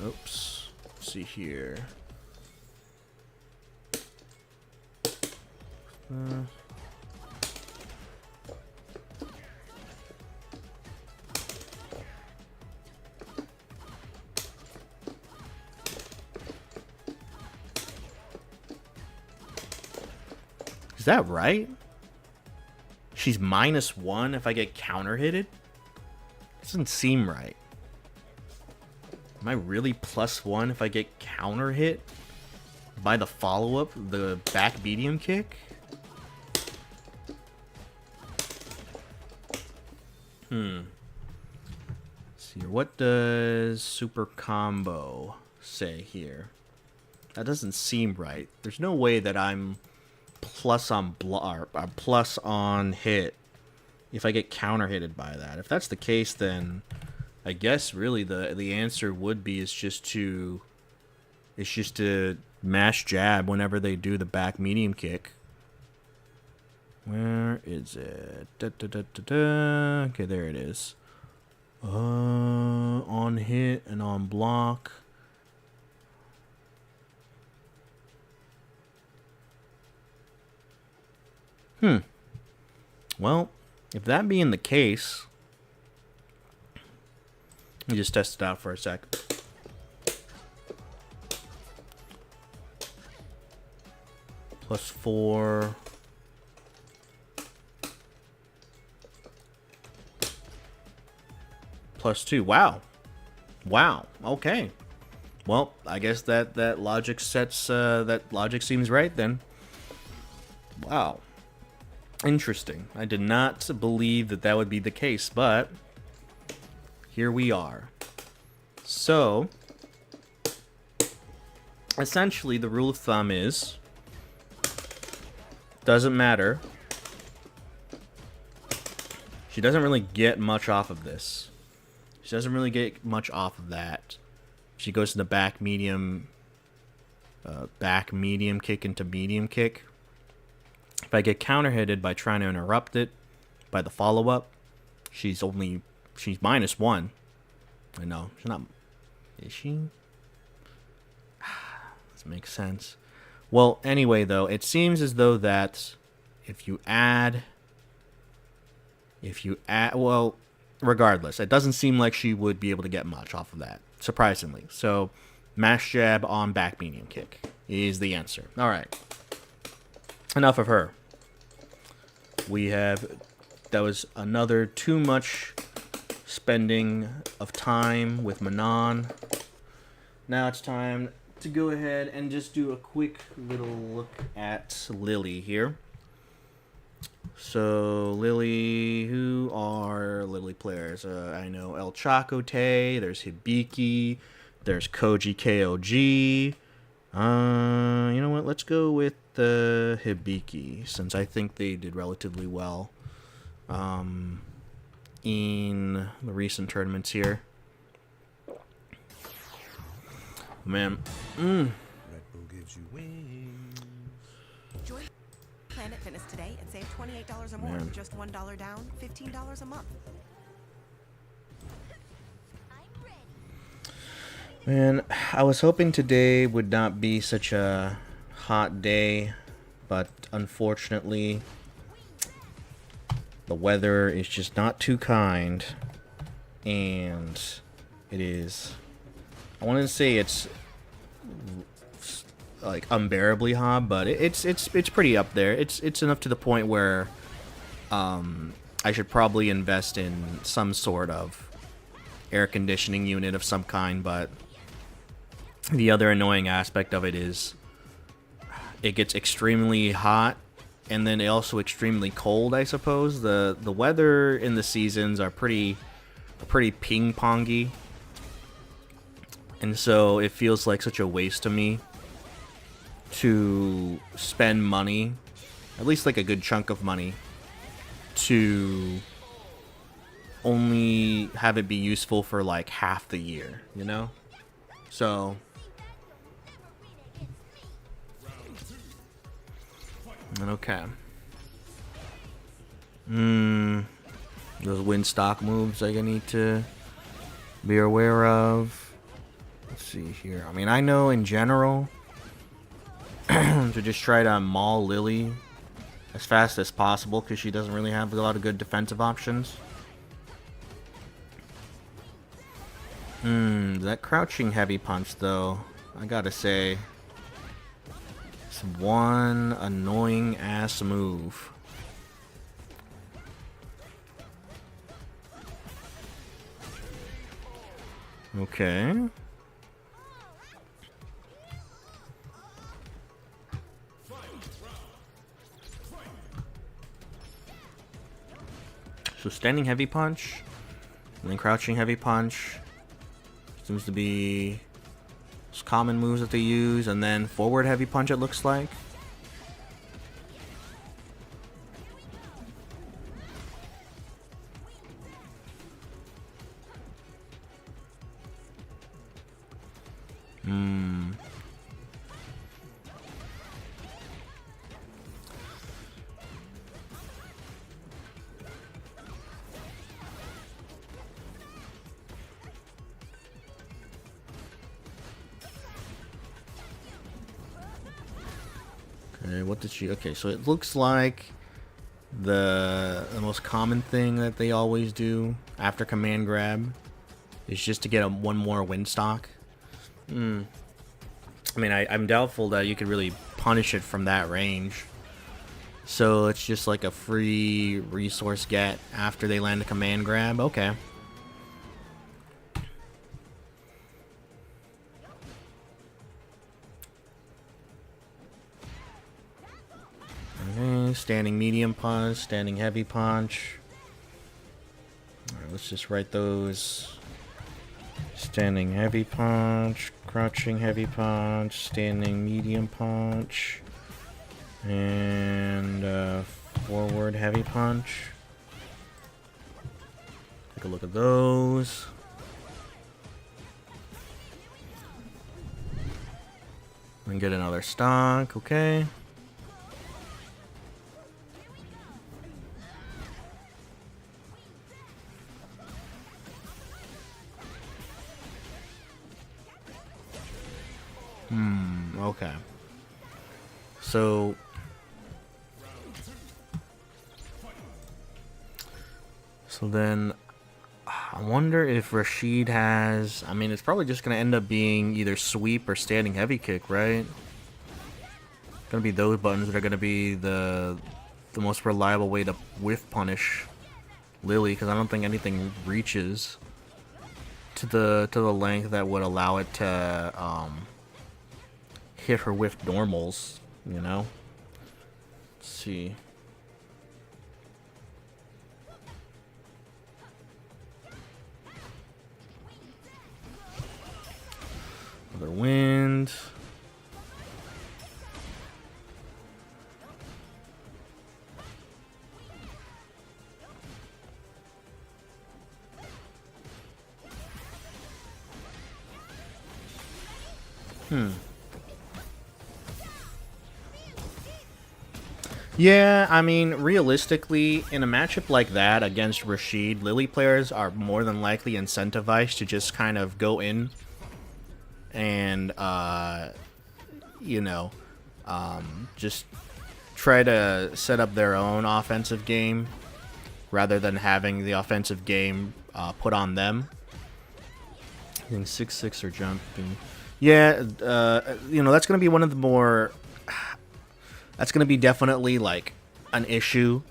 Oops. Let's see here. Is that right? She's -1 if I get counter hitted? Doesn't seem right. Am I really +1 if I get counter hit by the follow-up, the back medium kick? Let's see here. What does super combo say here? That doesn't seem right. There's no way that I'm plus on hit if I get counter hitted by that. If that's the case, then I guess really the answer would be is just to mash jab whenever they do the back medium kick. Where is it? Okay, there it is. On hit and on block. Well, if that being the case, let me just test it out for a sec. +4. +2. Wow. Wow. Okay. Well, I guess that logic sets that logic seems right then. Wow. Interesting. I did not believe that would be the case, but here we are. So, essentially, the rule of thumb is, doesn't matter. She doesn't really get much off of this. She doesn't really get much off of that. She goes to the back medium kick into medium kick. If I get counter-hitted by trying to interrupt it by the follow-up, she's -1. I know. She's not... Is she? This makes sense. Well, anyway, though, it seems as though that if you add... Well, regardless, it doesn't seem like she would be able to get much off of that, surprisingly. So, mash jab on back medium kick is the answer. Alright. Enough of her. That was another too much spending of time with Manon. Now it's time to go ahead and just do a quick little look at Lily here. So, Lily, who are Lily players? I know El Chacote, there's Hibiki, there's Koji KOG. You know what? Let's go with Hibiki, since I think they did relatively well in the recent tournaments here. Man. Red Bull gives you wings. Join Planet Fitness today and save $28 or more. Man. Just $1 down, $15 a month. Man, I was hoping today would not be such a hot day, but unfortunately, the weather is just not too kind, and it is... I wanted to say it's like unbearably hot, but it's pretty up there. It's enough to the point where I should probably invest in some sort of air conditioning unit of some kind, but the other annoying aspect of it is it gets extremely hot and then also extremely cold, I suppose. The weather in the seasons are pretty ping-pongy. And so it feels like such a waste to me to spend money, at least like a good chunk of money, to only have it be useful for like half the year, you know? So... Okay. Those win stock moves I need to be aware of. Let's see here. I mean, I know in general to just try to maul Lily as fast as possible because she doesn't really have a lot of good defensive options. That crouching heavy punch, though, I gotta say, it's one annoying ass move. Okay. So standing heavy punch, and then crouching heavy punch seems to be most common moves that they use, and then forward heavy punch it looks like. Okay, what did she... Okay, so it looks like the most common thing that they always do after command grab is just to get one more win stock. I mean, I'm doubtful that you could really punish it from that range. So it's just like a free resource get after they land a command grab. Okay. Okay, standing medium punch, standing heavy punch. Alright, let's just write those. Standing heavy punch, crouching heavy punch, standing medium punch, and forward heavy punch. Take a look at those. And get another stock, okay. Okay. So then I wonder if Rashid has, I mean, it's probably just going to end up being either sweep or standing heavy kick, right? Going to be those buttons that are going to be the most reliable way to whiff punish Lily, because I don't think anything reaches to the length that would allow it to hit her with normals, you know? Let's see. Another wind. Yeah, I mean, realistically, in a matchup like that against Rashid, Lily players are more than likely incentivized to just kind of go in and, you know, just try to set up their own offensive game rather than having the offensive game put on them. I think 6-6 or jumping. Yeah, you know, that's going to be one of the more... That's going to be definitely, like, an issue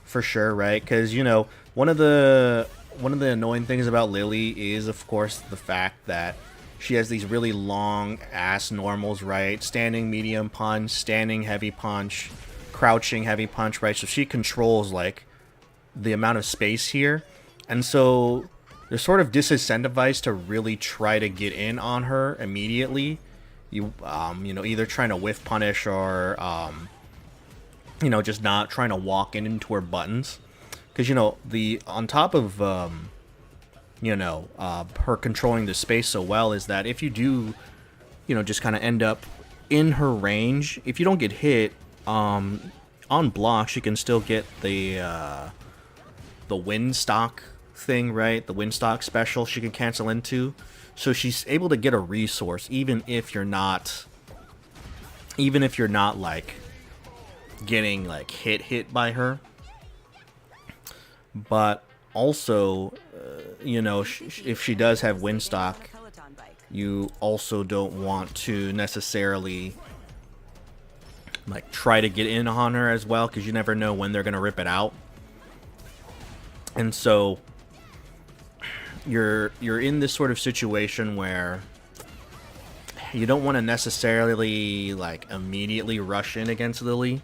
for sure, right? Because, you know, one of the annoying things about Lily is, of course, the fact that she has these really long-ass normals, right? Standing medium punch, standing heavy punch, crouching heavy punch, right? So she controls, like, the amount of space here. And so they're sort of disincentivized to really try to get in on her immediately. You know, either trying to whiff punish or, you know, just not trying to walk into her buttons. Because, you know, on top of, you know, her controlling the space so well is that if you do, you know, just kind of end up in her range, if you don't get hit, on blocks, you can still get the wind stock thing, right? The wind stock special she can cancel into. So she's able to get a resource even if you're not like getting like hit by her. But also, you know, if she does have wind stock, you also don't want to necessarily like try to get in on her as well, because you never know when they're gonna rip it out. And so you're in this sort of situation where you don't want to necessarily like immediately rush in against Lily,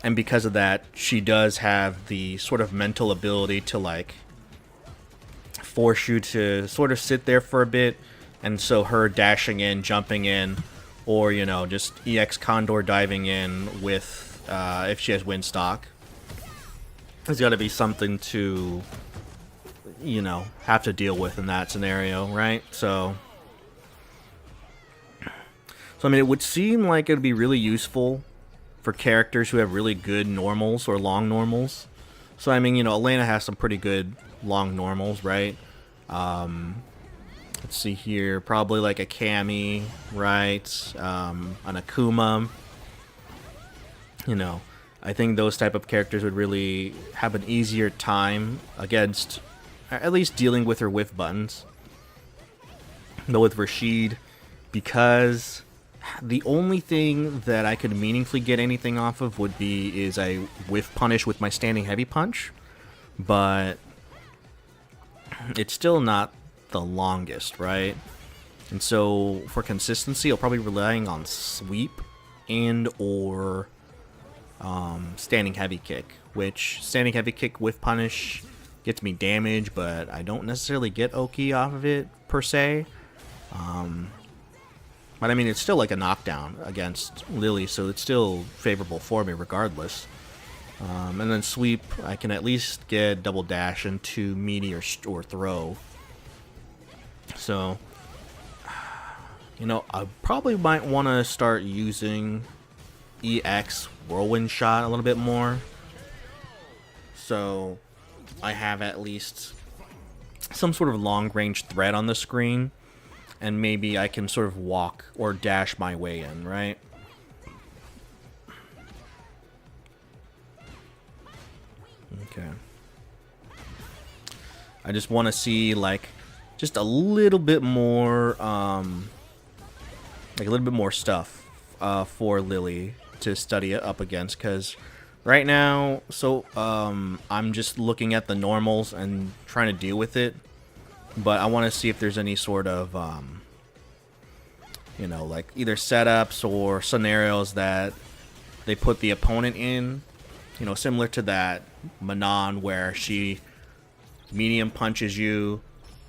and because of that, she does have the sort of mental ability to like force you to sort of sit there for a bit. And so her dashing in, jumping in, or, you know, just EX Condor diving in with if she has wind stock, there's got to be something to, you know, have to deal with in that scenario, right? So I mean, it would seem like it would be really useful for characters who have really good normals or long normals. So, I mean, you know, Elena has some pretty good long normals, right? Let's see here. Probably like a Cammy, right? An Akuma. You know, I think those type of characters would really have an easier time against, at least dealing with her whiff buttons. But with Rashid, because the only thing that I could meaningfully get anything off of would be is I whiff punish with my standing heavy punch, but it's still not the longest, right? And so for consistency, I'll probably be relying on sweep and or standing heavy kick, which standing heavy kick with punish gets me damage, but I don't necessarily get Oki off of it per se. But I mean, it's still like a knockdown against Lily, so it's still favorable for me regardless. And then sweep, I can at least get double dash into melee or throw. So You know, I probably might want to start using EX Whirlwind Shot a little bit more. So I have at least some sort of long-range threat on the screen. And maybe I can sort of walk or dash my way in, right? Okay. I just want to see, like, just a little bit more, like a little bit more stuff for Lily to study it up against, because right now, so I'm just looking at the normals and trying to deal with it, but I want to see if there's any sort of, you know, like either setups or scenarios that they put the opponent in, you know, similar to that Manon where she medium punches you,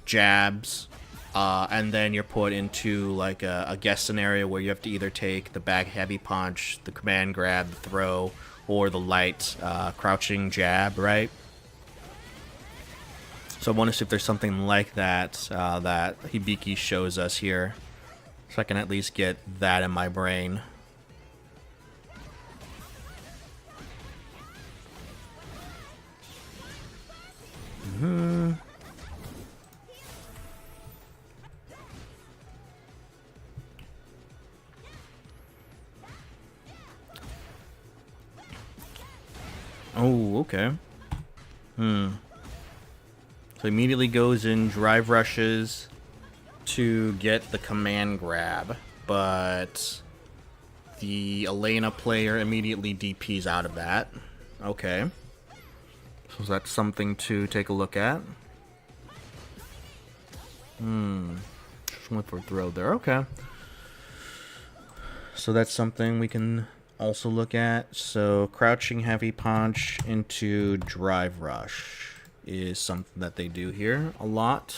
jabs, and then you're put into like a guess scenario where you have to either take the back heavy punch, the command grab, the throw, or the light crouching jab, right? So I want to see if there's something like that that Hibiki shows us here, so I can at least get that in my brain. Oh, okay. So immediately goes in drive rushes to get the command grab, but the Elena player immediately DPs out of that. Okay. So that's something to take a look at. Just went for a throw there. Okay. So that's something we can also look at. So crouching heavy punch into drive rush is something that they do here a lot.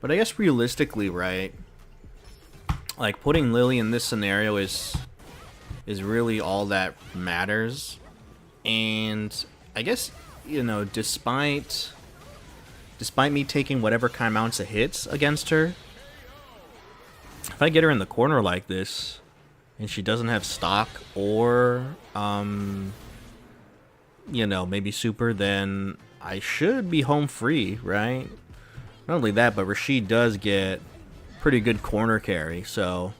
But I guess realistically, right, like putting Lily in this scenario is really all that matters. And I guess, you know, despite me taking whatever kind amounts of hits against her, if I get her in the corner like this and she doesn't have stock or you know, maybe super, then I should be home free, right? Not only that, but Rashid does get pretty good corner carry, so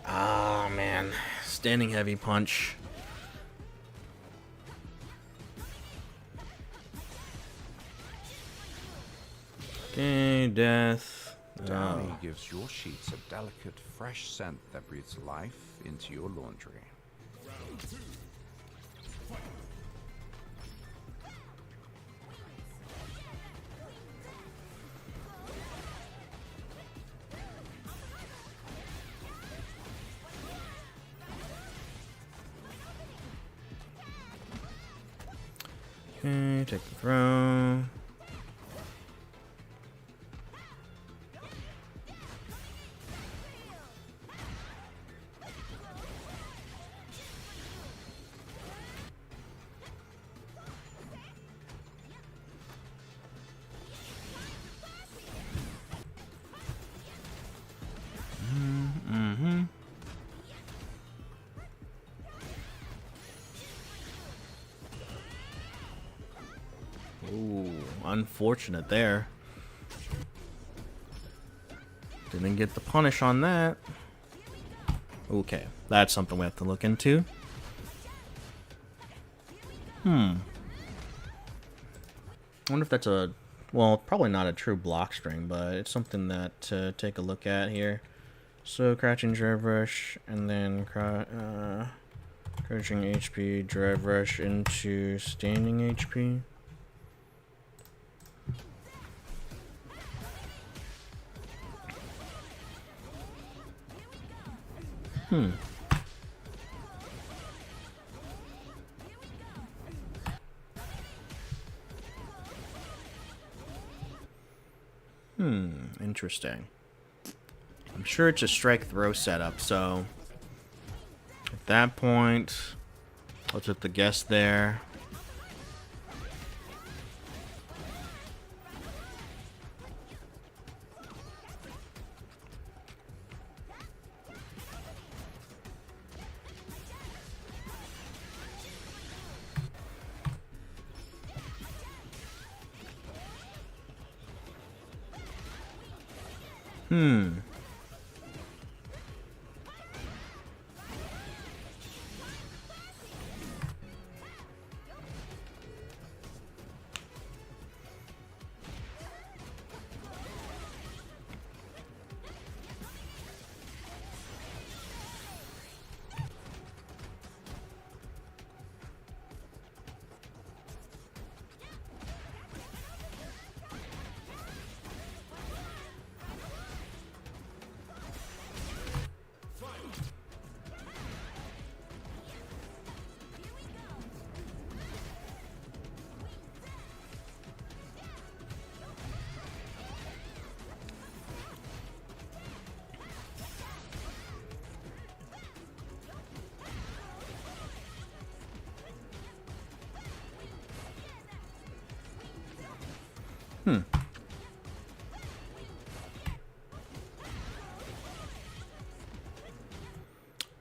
ah, man. Standing heavy punch. Okay, death. Downy gives your sheets a delicate, fresh scent that breathes life into your laundry. Okay, take the throw. Ooh, unfortunate there. Didn't get the punish on that. Okay, that's something we have to look into. I wonder if that's a, well, probably not a true block string, but it's something that to take a look at here. So crouching drive rush, and then crouching HP, drive rush into standing HP. Interesting. I'm sure it's a strike throw setup, so at that point, I'll put the guess there.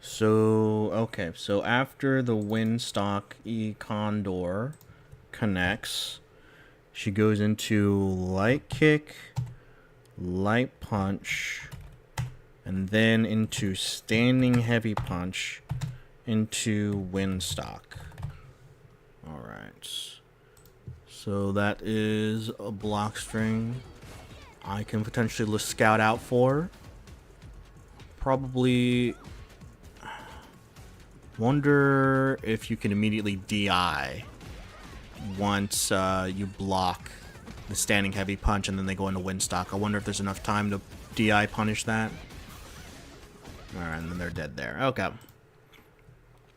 So, okay, so after the Windstock E Condor connects, she goes into Light Kick, Light Punch, and then into Standing Heavy Punch into Windstock. Alright. So that is a block string I can potentially scout out for. Probably wonder if you can immediately DI once you block the standing heavy punch and then they go into Windstock. I wonder if there's enough time to DI punish that. Alright, and then they're dead there. Okay.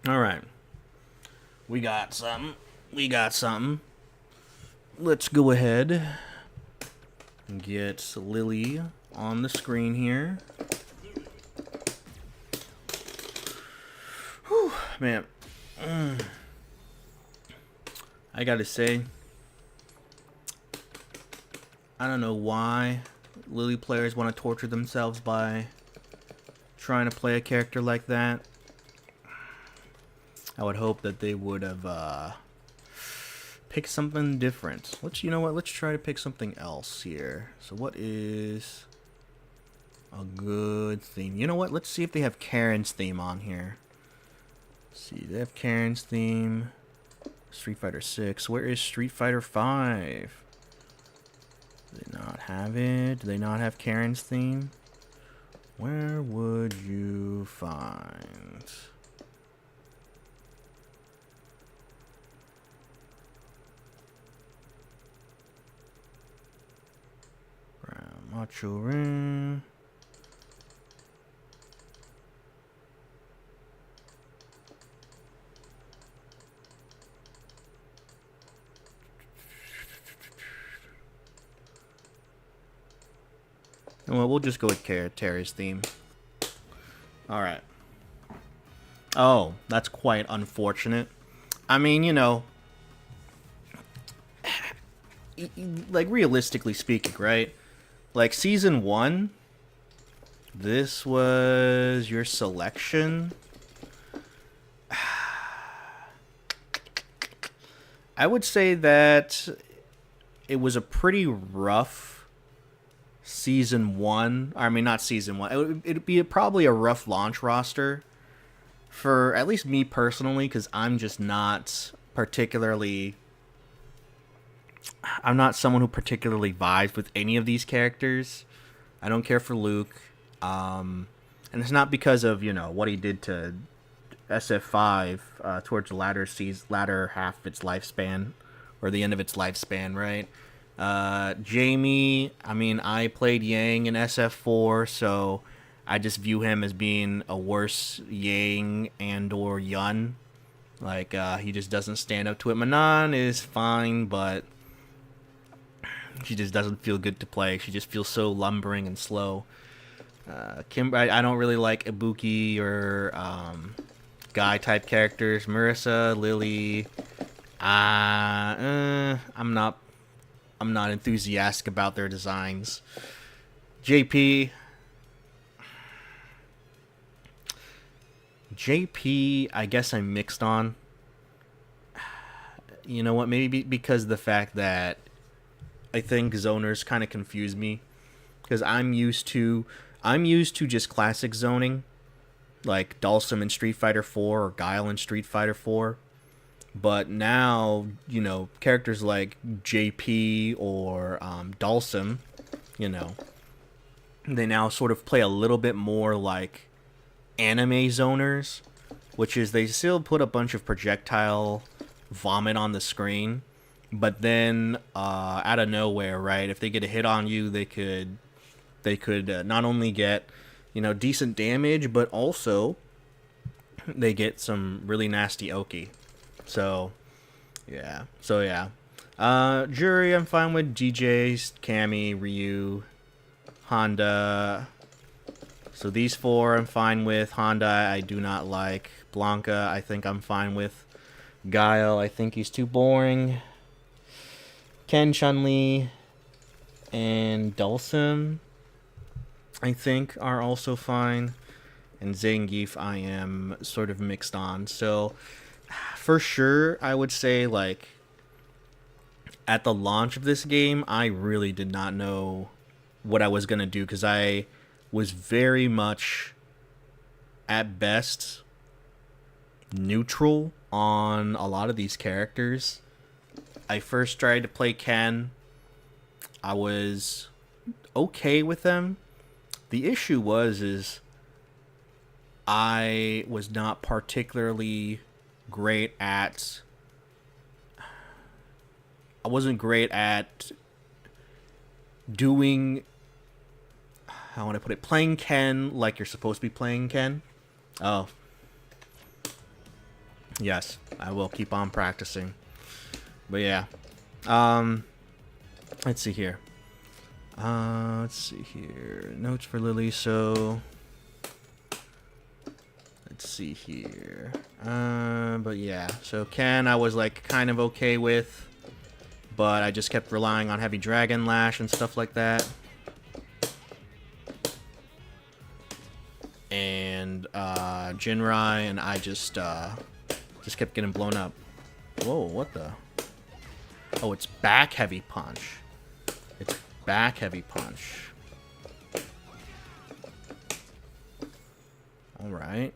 Alright. We got something. Let's go ahead and get Lily on the screen here. Whew, man. I gotta say, I don't know why Lily players want to torture themselves by trying to play a character like that. I would hope that they would have picked something different. You know what? Let's try to pick something else here. So what is a good theme? You know what? Let's see if they have Karen's theme on here. Let's see, they have Karen's theme. Street Fighter 6. Where is Street Fighter 5? Do they not have it? Do they not have Karen's theme? Where would you find? Macho Ring. Well, we'll just go with Terry's theme. Alright. Oh, that's quite unfortunate. I mean, you know, like, realistically speaking, right? Like, Season 1, this was your selection. I would say that it was a pretty rough Season 1. I mean, not Season 1. It'd be probably a rough launch roster for at least me personally, because I'm just not particularly... I'm not someone who particularly vibes with any of these characters. I don't care for Luke. I And it's not because of, what he did to SF5 towards the latter half of its lifespan, or the end of its lifespan, right? Jamie, I mean, I played Yang in SF4, so I just view him as being a worse Yang and or Yun. Like, he just doesn't stand up to it. Manon is fine, but she just doesn't feel good to play. She just feels so lumbering and slow. I don't really like Ibuki or Guy type characters. Marissa, Lily, I'm not enthusiastic about their designs. JP, I guess I'm mixed on. You know what? Maybe because of the fact that I think zoners kind of confuse me, because I'm used to just classic zoning, like Dhalsim in Street Fighter 4 or Guile in Street Fighter 4. But now, characters like JP or Dhalsim, they now sort of play a little bit more like anime zoners, which is they still put a bunch of projectile vomit on the screen, but then out of nowhere, right, if they get a hit on you, they could not only get decent damage, but also they get some really nasty Oki. So yeah. Jury I'm fine with. DJ, Cammy, Ryu, Honda. So these four I'm fine with. Honda I do not like. Blanca I think I'm fine with. Guile I think he's too boring. Ken, Chun-Li, and Dhalsim I think are also fine. And Zangeif I am sort of mixed on. So for sure I would say, like, at the launch of this game I really did not know what I was going to do, because I was very much at best neutral on a lot of these characters. I first tried to play Ken. I was okay with them. The issue was I was not particularly great at... I wasn't great at doing... How would I put it? Playing Ken like you're supposed to be playing Ken. Oh. Yes, I will keep on practicing. But yeah. Let's see here. Notes for Lily, so... Let's see here. But yeah. So Ken I was like kind of okay with. But I just kept relying on Heavy Dragon Lash and stuff like that. And Jinrai, and I just kept getting blown up. Whoa, what the? Oh, it's back heavy punch. It's back heavy punch. Alright.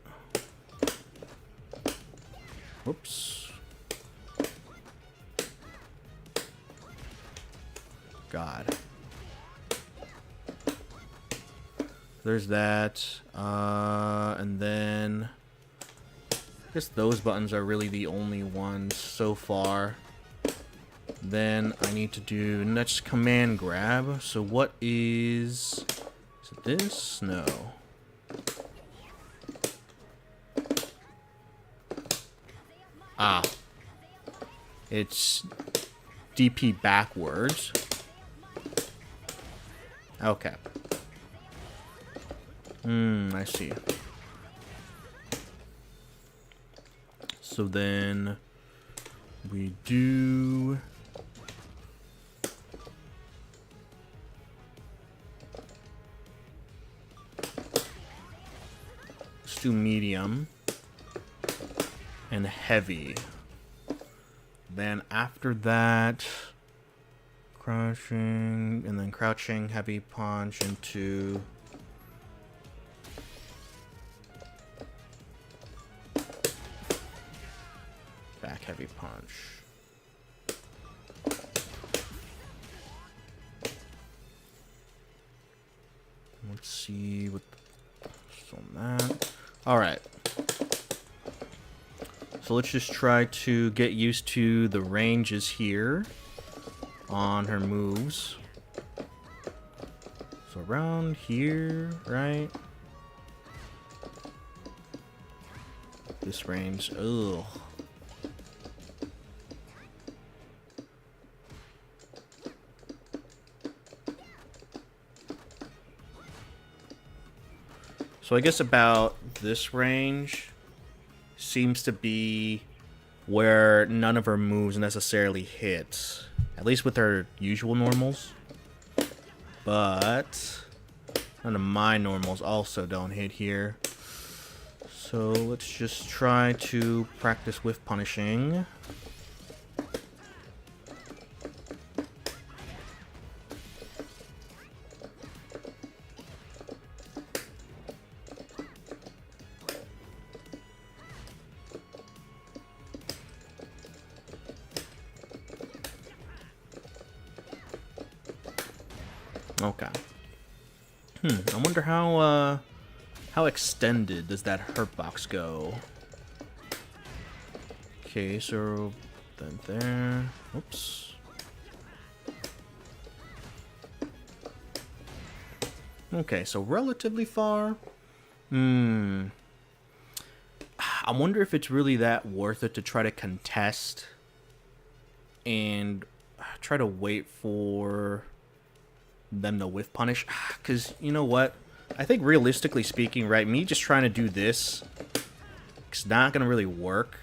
Whoops. God. There's that. And then I guess those buttons are really the only ones so far. Then I need to do next command grab. So what is it this? No. Ah. It's DP backwards. Okay. I see. So then we do let's do medium and heavy. Then after that, crouching, and then crouching, heavy punch into back heavy punch. Let's see what So that. Alright. So let's just try to get used to the ranges here on her moves. So around here, right? This range. Ugh. So I guess about this range seems to be where none of her moves necessarily hit. At least with her usual normals. But none of my normals also don't hit here. So let's just try to practice with punishing. Okay. I wonder how extended does that hurt box go? Okay, so then there. Oops. Okay, so relatively far. I wonder if it's really that worth it to try to contest and try to wait for them to whiff punish. Because, you know what? I think realistically speaking, right, me just trying to do this, it's not going to really work.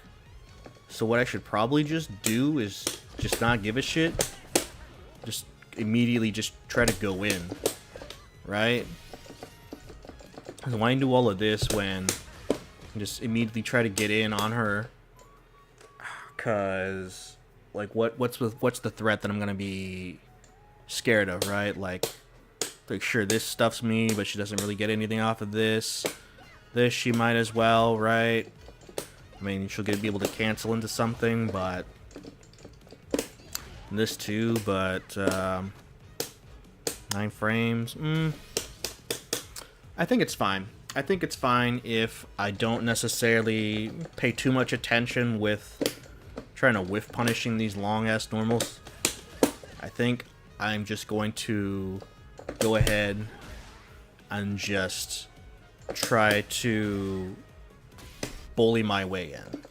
So what I should probably just do is just not give a shit. Just immediately just try to go in. Right? Because why do all of this when I just immediately try to get in on her? Because, like, what's the threat that I'm going to be scared of, right? Like, sure, this stuffs me, but she doesn't really get anything off of this. This she might as well, right? I mean, she'll be able to cancel into something, but this too, but 9 frames. I think it's fine. I think it's fine if I don't necessarily pay too much attention with trying to whiff punishing these long-ass normals. I think I'm just going to go ahead and just try to bully my way in.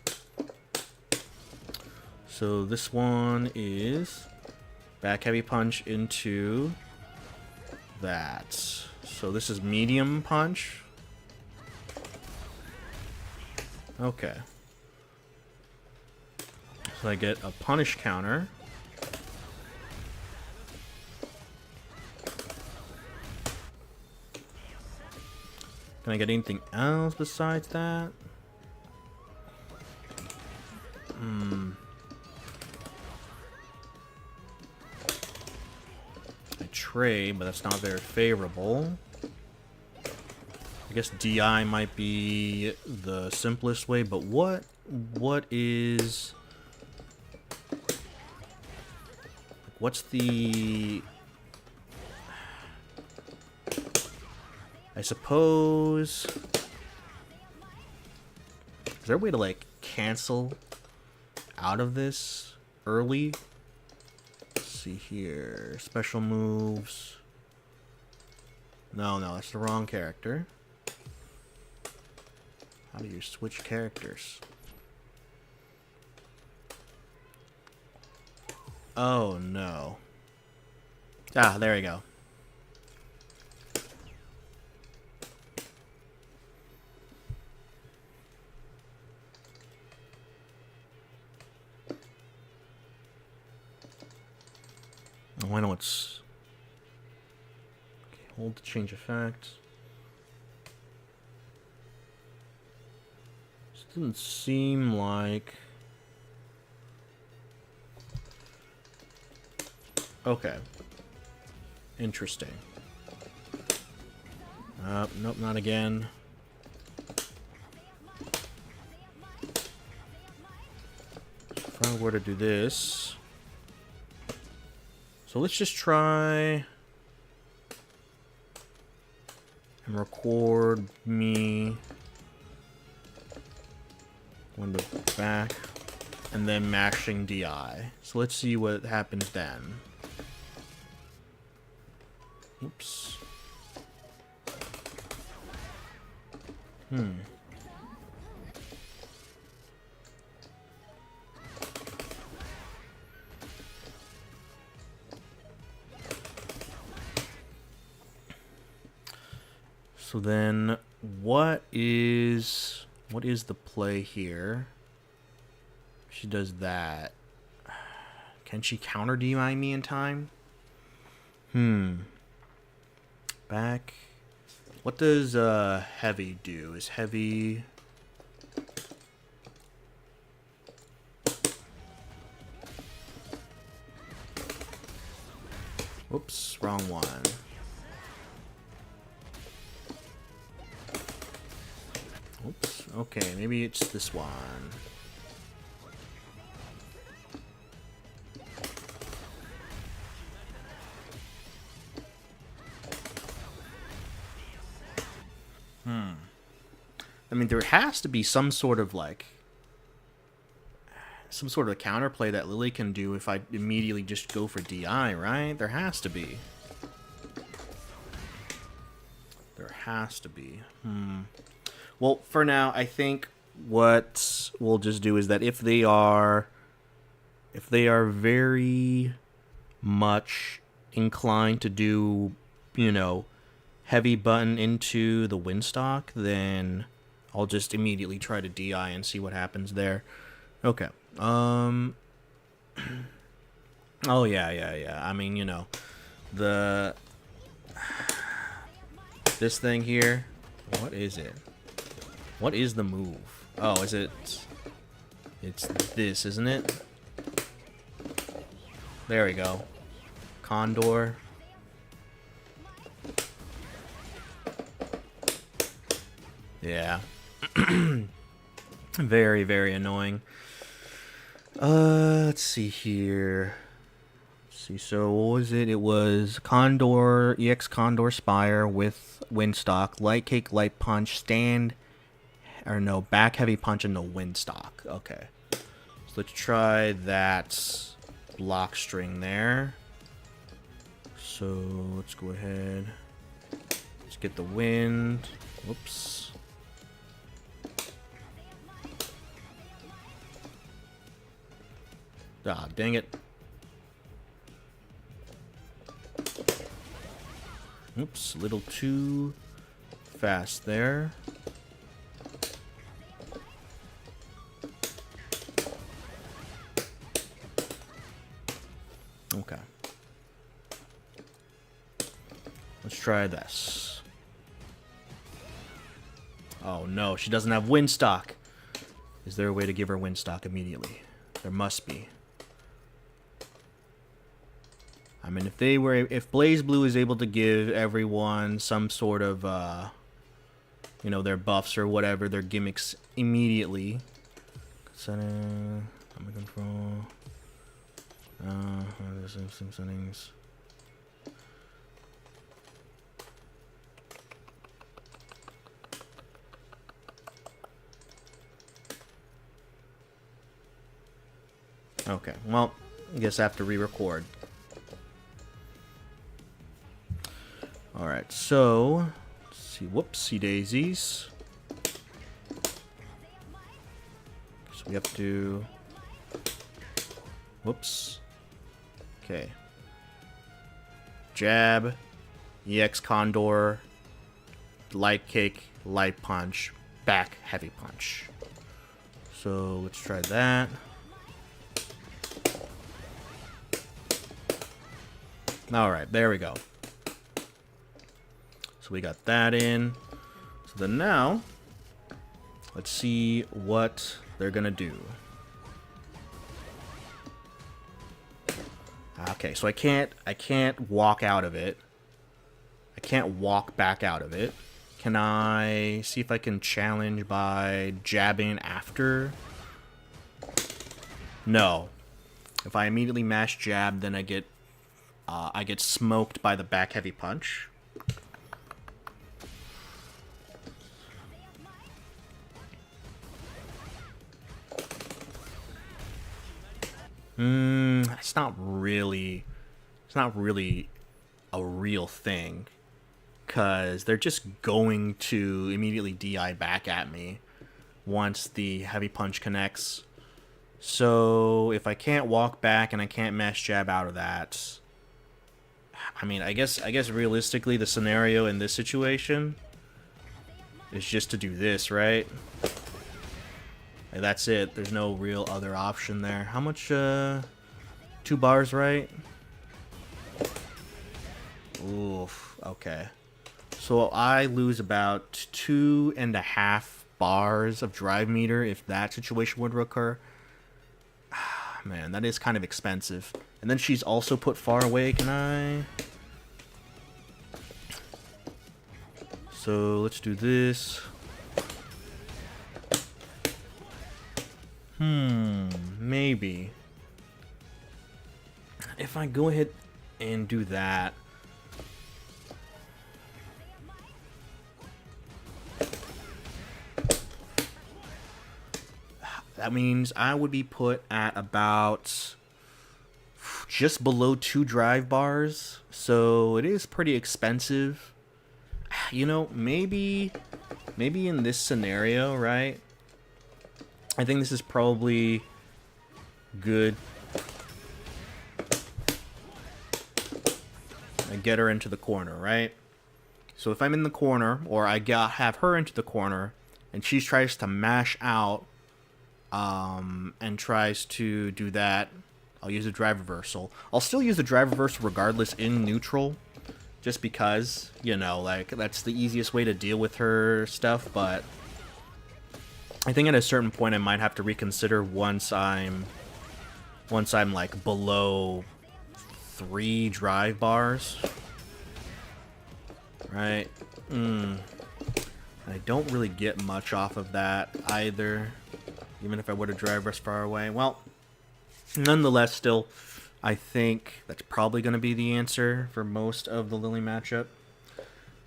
So this one is back heavy punch into that. So this is medium punch. Okay. So I get a punish counter. Can I get anything else besides that? I trade, but that's not very favorable. I guess DI might be the simplest way, but what is... What's the... I suppose... Is there a way to, like, cancel out of this early? Let's see here. Special moves. No, that's the wrong character. How do you switch characters? Oh, no. Ah, there we go. Oh, I know it's... Okay, hold to change effect. This doesn't seem like... Okay. Interesting. Nope, not again. If I were to do this... So let's just try... record me going to back and then mashing DI. So let's see what happens then. Oops. So then what is the play here? She does that. Can she counter DI me in time? Back. What does heavy do? Is heavy... Oops, wrong one. Oops, okay, maybe it's this one. I mean, there has to be some sort of counterplay that Lily can do if I immediately just go for DI, right? There has to be. There has to be. Well, for now, I think what we'll just do is that if they are very much inclined to do, you know, heavy button into the Windstock, then I'll just immediately try to DI and see what happens there. Okay. Oh yeah. I mean, you know, this thing here. What is it? What is the move? Oh, is it? It's this, isn't it? There we go. Condor. Yeah. Very, very annoying. Let's see here. Let's see, so what was it? It was Condor, EX Condor Spire with Windstock, Light Kick, Light Punch, Stand, or no, Back Heavy Punch, and the Windstock. Okay. So let's try that block string there. So let's go ahead. Let's get the wind. Whoops. Ah, dang it. Oops, a little too fast there. Okay. Let's try this. Oh no, she doesn't have Windstock. Is there a way to give her Windstock immediately? There must be. I mean, if Blaze Blue is able to give everyone some sort of, you know, their buffs or whatever, their gimmicks immediately. Setting, control. Some settings. Okay, well, I guess I have to re-record. Alright, so, let's see, whoopsie daisies. So we have to, whoops. Okay. Jab, EX Condor, Light Kick, Light Punch, Back Heavy Punch. So let's try that. Alright, there we go. So we got that in. So then now, let's see what they're gonna do. Okay, so I can't walk out of it. I can't walk back out of it. Can I see if I can challenge by jabbing after? No. If I immediately mash jab, then I get smoked by the back heavy punch. It's not really a real thing, because they're just going to immediately DI back at me once the heavy punch connects. So if I can't walk back and I can't mash jab out of that, I mean, I guess realistically the scenario in this situation is just to do this, right? Like, that's it. There's no real other option there. How much, 2 bars, right? Oof, okay. So I lose about 2.5 bars of drive meter if that situation would recur. Man, that is kind of expensive. And then she's also put far away. Can I? So let's do this. Maybe. If I go ahead and do that. That means I would be put at about just below 2 drive bars. So it is pretty expensive. You know, maybe in this scenario, right? I think this is probably good. I get her into the corner, right? So if I'm in the corner, or I have her into the corner, and she tries to mash out, and tries to do that, I'll use a drive reversal. I'll still use the drive reversal regardless in neutral, just because, you know, like, that's the easiest way to deal with her stuff, but I think at a certain point I might have to reconsider once I'm like below 3 drive bars. Right? I don't really get much off of that either, even if I would have drive rush far away. Well, nonetheless, still, I think that's probably going to be the answer for most of the Lily matchup.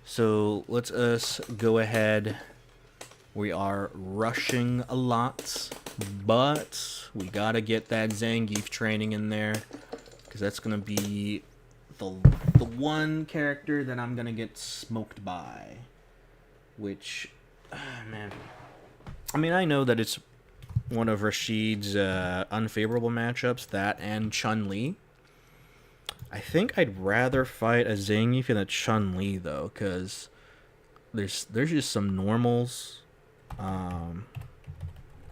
So let's us go ahead. We are rushing a lot, but we got to get that Zangeif training in there, because that's going to be the one character that I'm going to get smoked by. Which, man, I mean, I know that it's one of Rashid's unfavorable matchups, that and Chun-Li. I think I'd rather fight a Zangief than a Chun-Li, though, because there's just some normals,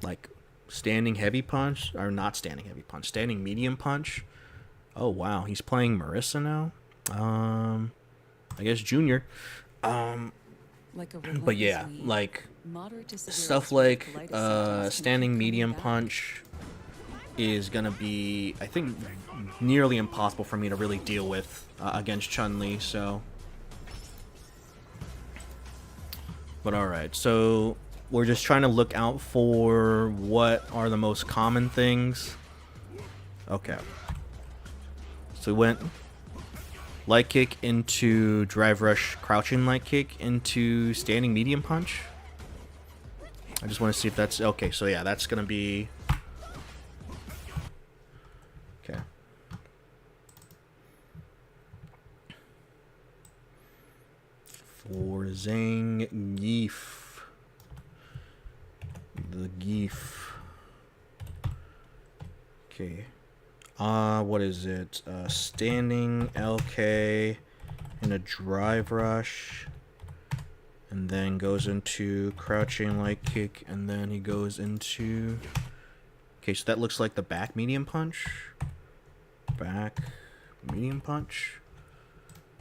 like standing heavy punch, or not standing heavy punch, standing medium punch. Oh, wow, he's playing Marissa now? I guess Junior. But yeah, like, stuff like standing medium punch is gonna be, I think, nearly impossible for me to really deal with against Chun-Li, so. But alright, so we're just trying to look out for what are the most common things. Okay. So we went light kick into drive rush, crouching light kick into standing medium punch. I just want to see if that's okay. So yeah, that's gonna be okay. For Zangeif, the Geef. Okay. What is it? Standing LK in a drive rush, and then goes into crouching light kick, and then he goes into. Okay, so that looks like the back medium punch. Back medium punch.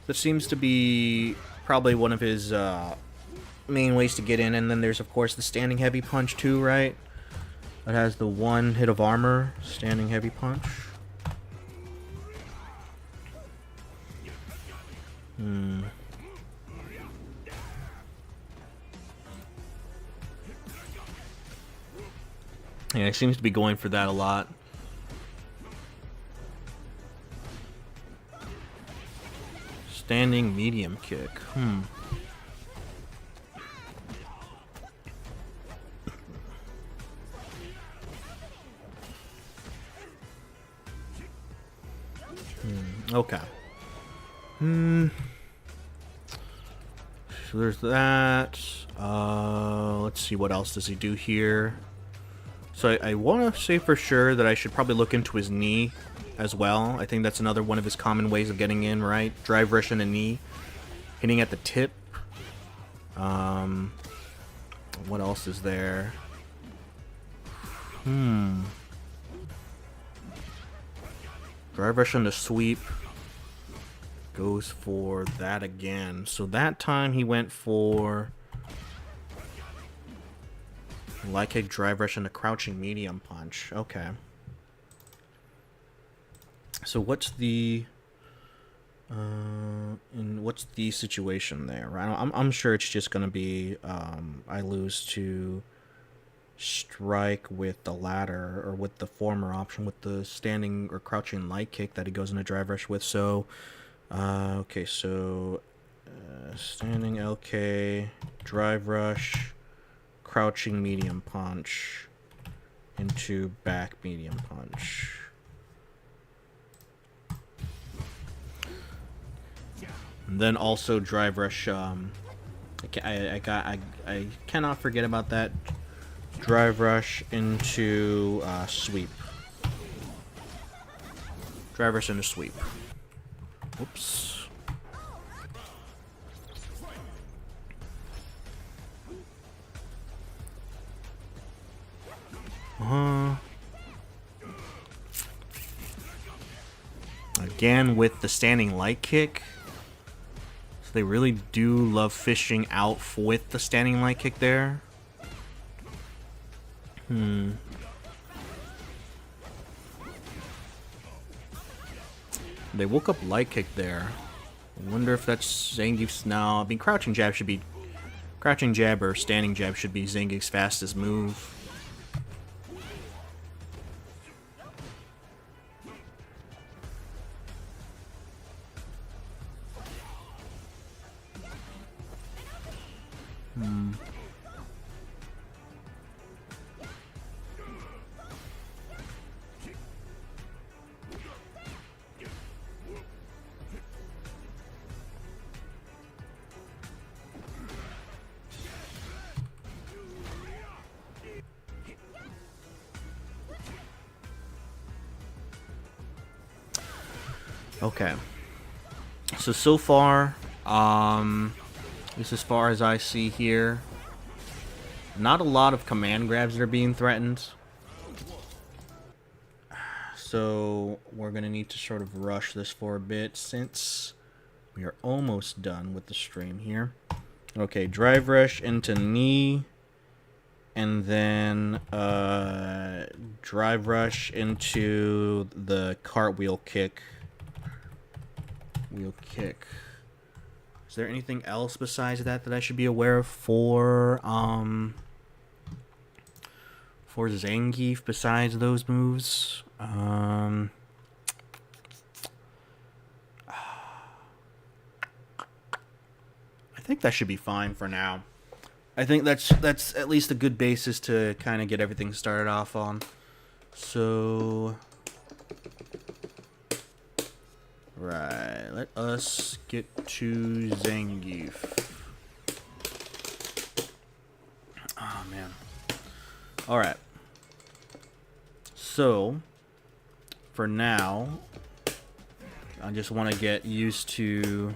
That seems to be probably one of his main ways to get in, and then there's of course the standing heavy punch too, right? That has the 1 hit of armor, standing heavy punch. Yeah, he seems to be going for that a lot. Standing medium kick. Okay. So there's that. Let's see, what else does he do here? So I want to say for sure that I should probably look into his knee as well. I think that's another one of his common ways of getting in, right? Drive rush and a knee. Hitting at the tip. What else is there? Drive rush and the sweep. Goes for that again. So that time he went for light kick, drive rush, and a crouching medium punch. Okay. So what's the what's the situation there? Right? I'm sure it's just gonna be I lose to strike with the latter, or with the former option, with the standing or crouching light kick that he goes into drive rush with. So okay, so standing LK, drive rush, crouching medium punch into back medium punch. And then also drive rush. I cannot forget about that. Drive rush into sweep. Drive rush into sweep. Whoops. Again with the standing light kick. So they really do love fishing out with the standing light kick there. They woke up light kick there. I wonder if that's Zangeif's now. I mean, crouching jab should be... Crouching jab or standing jab should be Zangief's fastest move. Okay. So far, this as far as I see here, not a lot of command grabs that are being threatened. So we're going to need to sort of rush this for a bit since we are almost done with the stream here. Okay, drive rush into knee. And then drive rush into the cartwheel kick. Wheel kick. Is there anything else besides that I should be aware of for Zangief besides those moves? I think that should be fine for now. I think that's at least a good basis to kind of get everything started off on. So right, let us get to Zangeif. Oh man. Alright. So for now, I just want to get used to...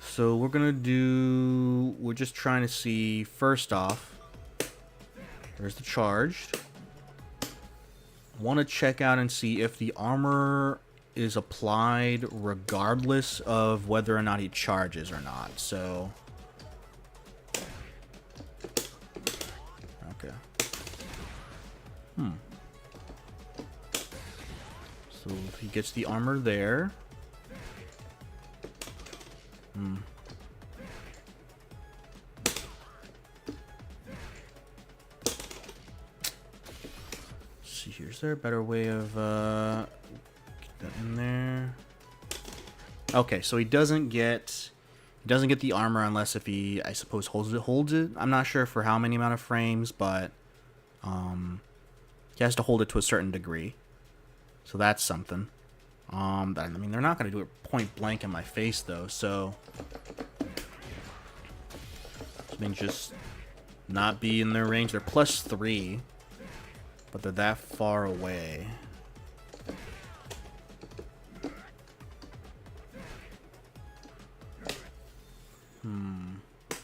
So we're gonna do... We're just trying to see, first off, there's the charged. Want to check out and see if the armor is applied regardless of whether or not he charges or not. So... Okay. So he gets the armor there. See, here's there a better way of get that in there. Okay, so he doesn't get the armor unless if he, I suppose, holds it. I'm not sure for how many amount of frames, but He has to hold it to a certain degree. So that's something. I mean, they're not going to do it point blank in my face, though, so... I mean, just not be in their range. They're +3, but they're that far away. Let's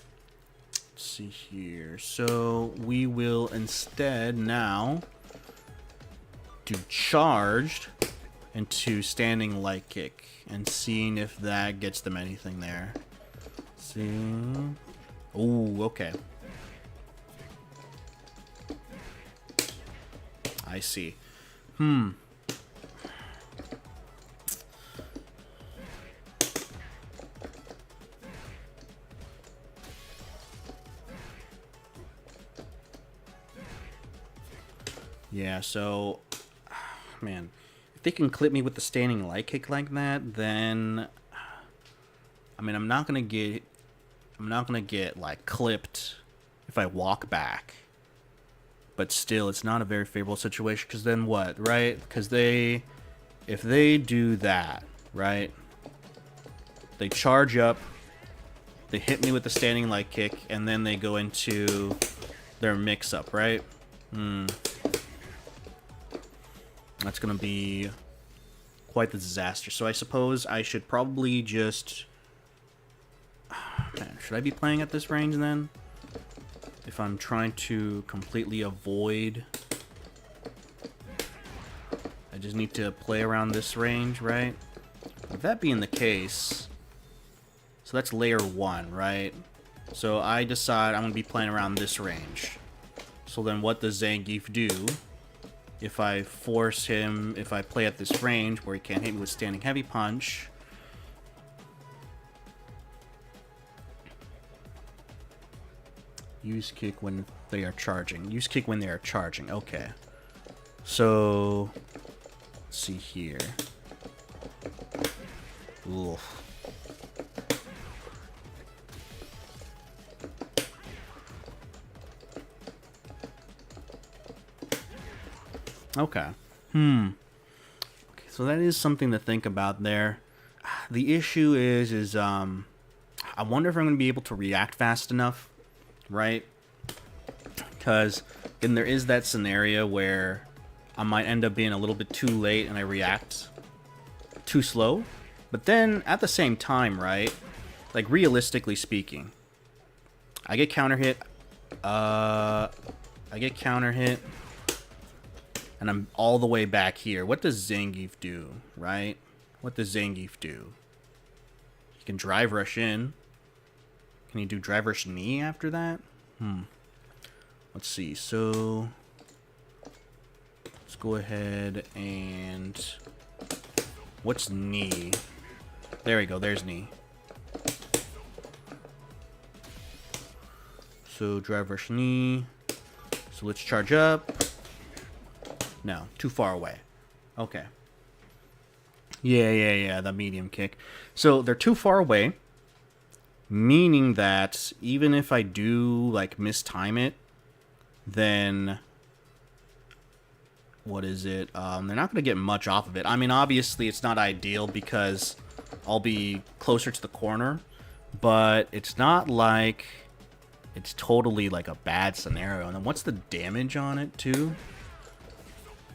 see here. So we will instead now do charged into standing light kick and seeing if that gets them anything there. Let's see. Oh, okay. I see. Yeah, so, man, if they can clip me with the standing light kick like that, then, I mean, I'm not gonna get like clipped if I walk back. But still, it's not a very favorable situation, because then what, right? Because if they do that, right? They charge up, they hit me with the standing light kick, and then they go into their mix-up, right? That's going to be quite the disaster. So I suppose I should probably just... Man, should I be playing at this range then? If I'm trying to completely avoid... I just need to play around this range, right? With that being the case... So that's layer 1, right? So I decide I'm going to be playing around this range. So then what does Zangeif do? If I force him, if I play at this range where he can't hit me with standing heavy punch... Use kick when they are charging. Use kick when they are charging. Okay. So, let's see here. Oof. Okay. Okay, so that is something to think about there. The issue is I wonder if I'm going to be able to react fast enough. Right? Because then there is that scenario where I might end up being a little bit too late and I react too slow. But then at the same time, right? Like realistically speaking, I get counter hit. And I'm all the way back here. What does Zangeif do, right? What does Zangeif do? He can drive rush in. Can you do drive rush knee after that? Let's see. So let's go ahead and what's knee? There we go. There's knee. So drive rush knee. So let's charge up. No, too far away. Okay. Yeah. The medium kick. So they're too far away. Meaning that even if I do, like, mistime it, then... What is it? They're not going to get much off of it. I mean, obviously, it's not ideal because I'll be closer to the corner. But it's not like it's totally, like, a bad scenario. And then what's the damage on it, too?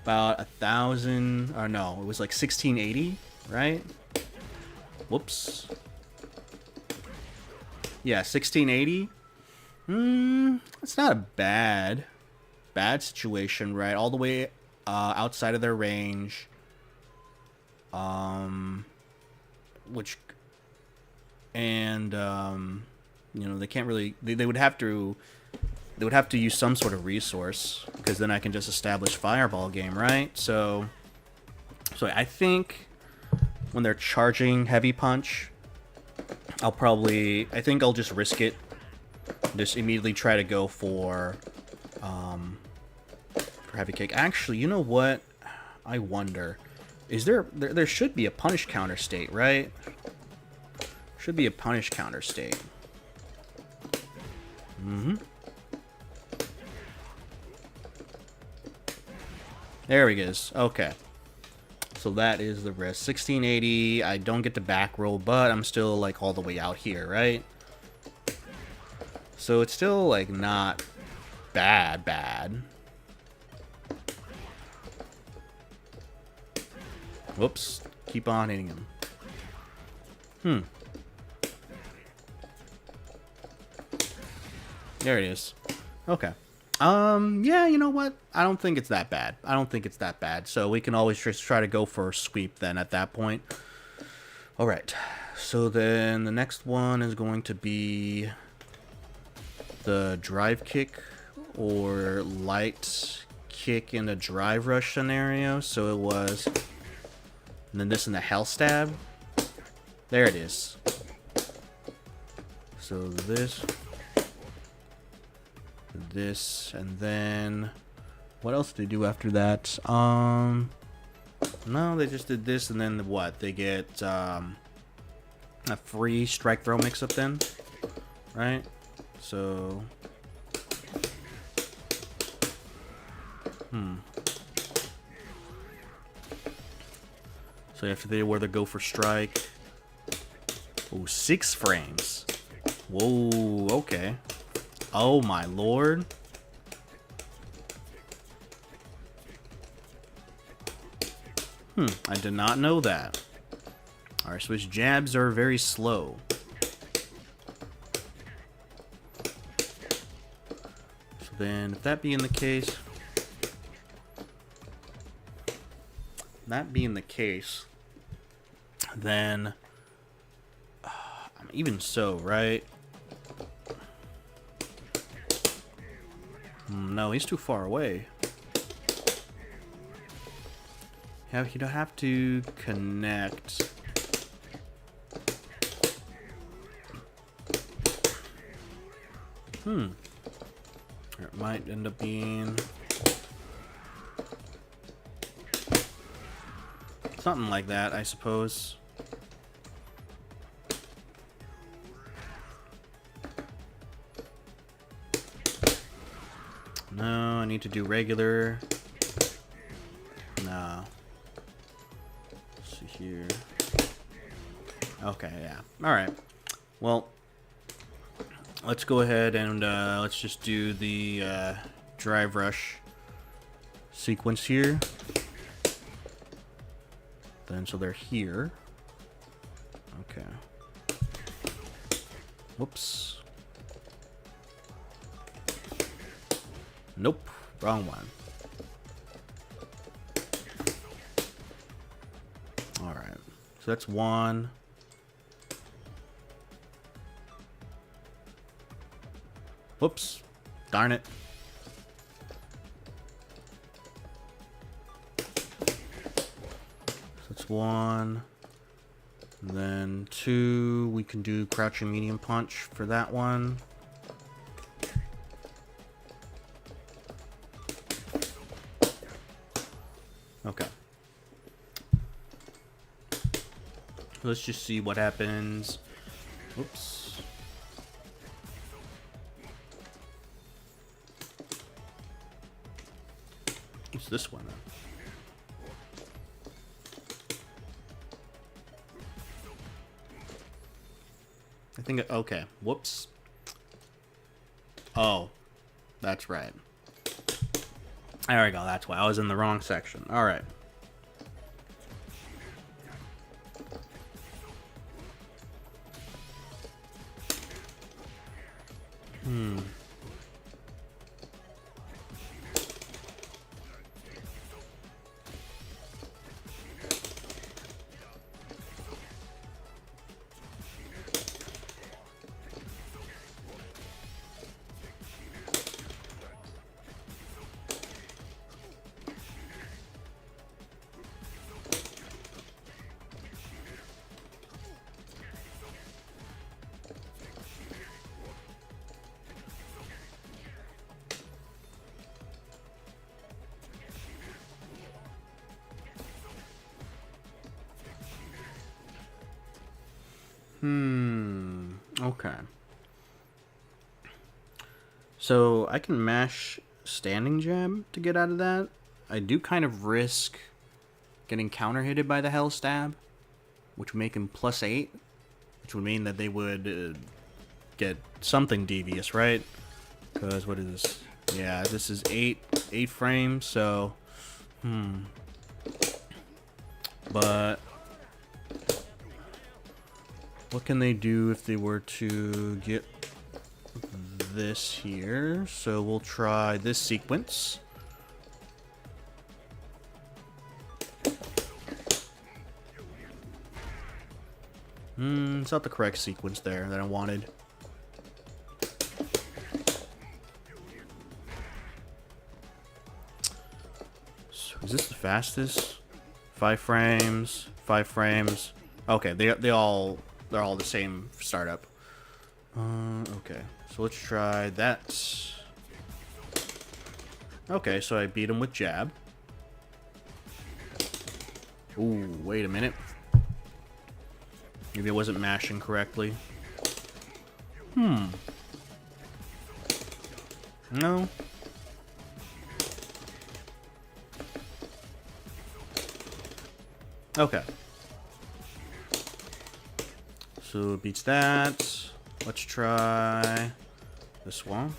About 1,000... Or no, it was like 1680, right? Whoops. Yeah, 1680. It's not a bad situation, right? All the way outside of their range. Which, and you know, they can't really. They would have to. They would have to use some sort of resource because then I can just establish fireball game, right? So I think when they're charging heavy punch. I think I'll just risk it. Just immediately try to go for heavy kick. Actually, you know what? I wonder. Is there should be a punish counter state, right? Should be a punish counter state. There he goes. Okay. So that is the rest. 1680. I don't get the back roll, but I'm still like all the way out here, right? So it's still like not bad. Whoops. Keep on hitting him. There it is. Okay. Yeah, you know what? I don't think it's that bad. So we can always just try to go for a sweep then at that point. Alright. So then the next one is going to be the drive kick or light kick in a drive rush scenario. So it was... And then this in the hell stab. There it is. So this, and then what else did they do after that? No, they just did this, and then what? They get a free strike throw mix up then, right? So, so if they were to go for strike, oh, 6 frames. Whoa, okay. Oh my lord. I did not know that. Alright, so his jabs are very slow. So then, if that being the case... then... even so, right? No, he's too far away. He'd have to connect. Or it might end up being something like that, I suppose. No, I need to do regular. No. Let's see here. Okay, yeah. Alright. Well, let's go ahead and let's just do the drive rush sequence here. Then, so they're here. Okay. Whoops. Nope, wrong one. Alright, so that's one. Whoops, darn it. So that's one. And then 2, we can do crouching medium punch for that one. Okay. Let's just see what happens. Oops. What's this one? I think, okay. Whoops. Oh, that's right. There we go, that's why I was in the wrong section. Alright. Okay. So I can mash standing jab to get out of that. I do kind of risk getting counter-hitted by the Hell Stab, which would make him +8, which would mean that they would get something devious, right? Because what is this? Yeah, this is 8 frames, so but what can they do if they were to get this here? So we'll try this sequence. It's not the correct sequence there that I wanted. So is this the fastest? 5 frames, 5 frames. Okay, they're all the same startup. Okay, so let's try that. Okay, so I beat him with jab. Ooh, wait a minute. Maybe I wasn't mashing correctly. No. Okay. So it beats that. Let's try this one.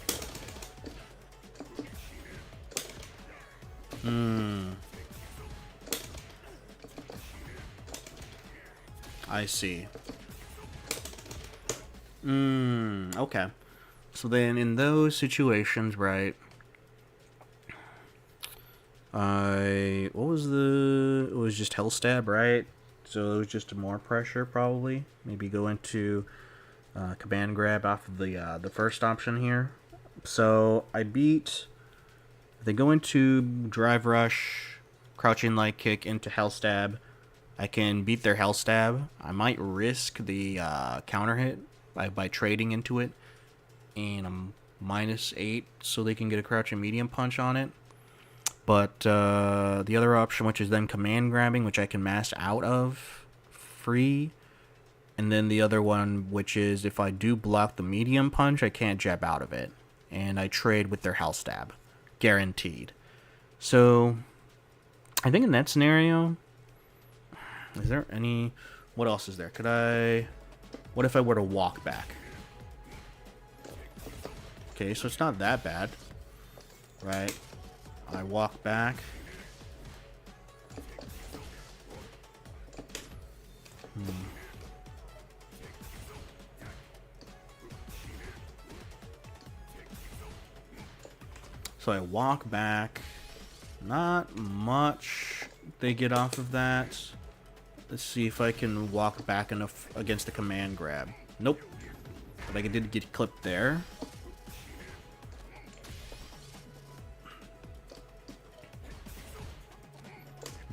I see. Okay. So then in those situations, right, it was just Hell Stab, right? So it was just more pressure, probably. Maybe go into command grab off of the first option here. So I beat. They go into drive rush, crouching light kick into Hell Stab. I can beat their Hell Stab. I might risk the counter hit by trading into it, and I'm -8, so they can get a crouching medium punch on it. But the other option, which is then command grabbing, which I can mask out of free. And then the other one, which is if I do block the medium punch, I can't jab out of it. And I trade with their Hell Stab. Guaranteed. So, I think in that scenario, is there any... What else is there? Could I... What if I were to walk back? Okay, so it's not that bad. Right? I walk back. So I walk back. Not much they get off of that. Let's see if I can walk back enough against the command grab. Nope. But I did get clipped there.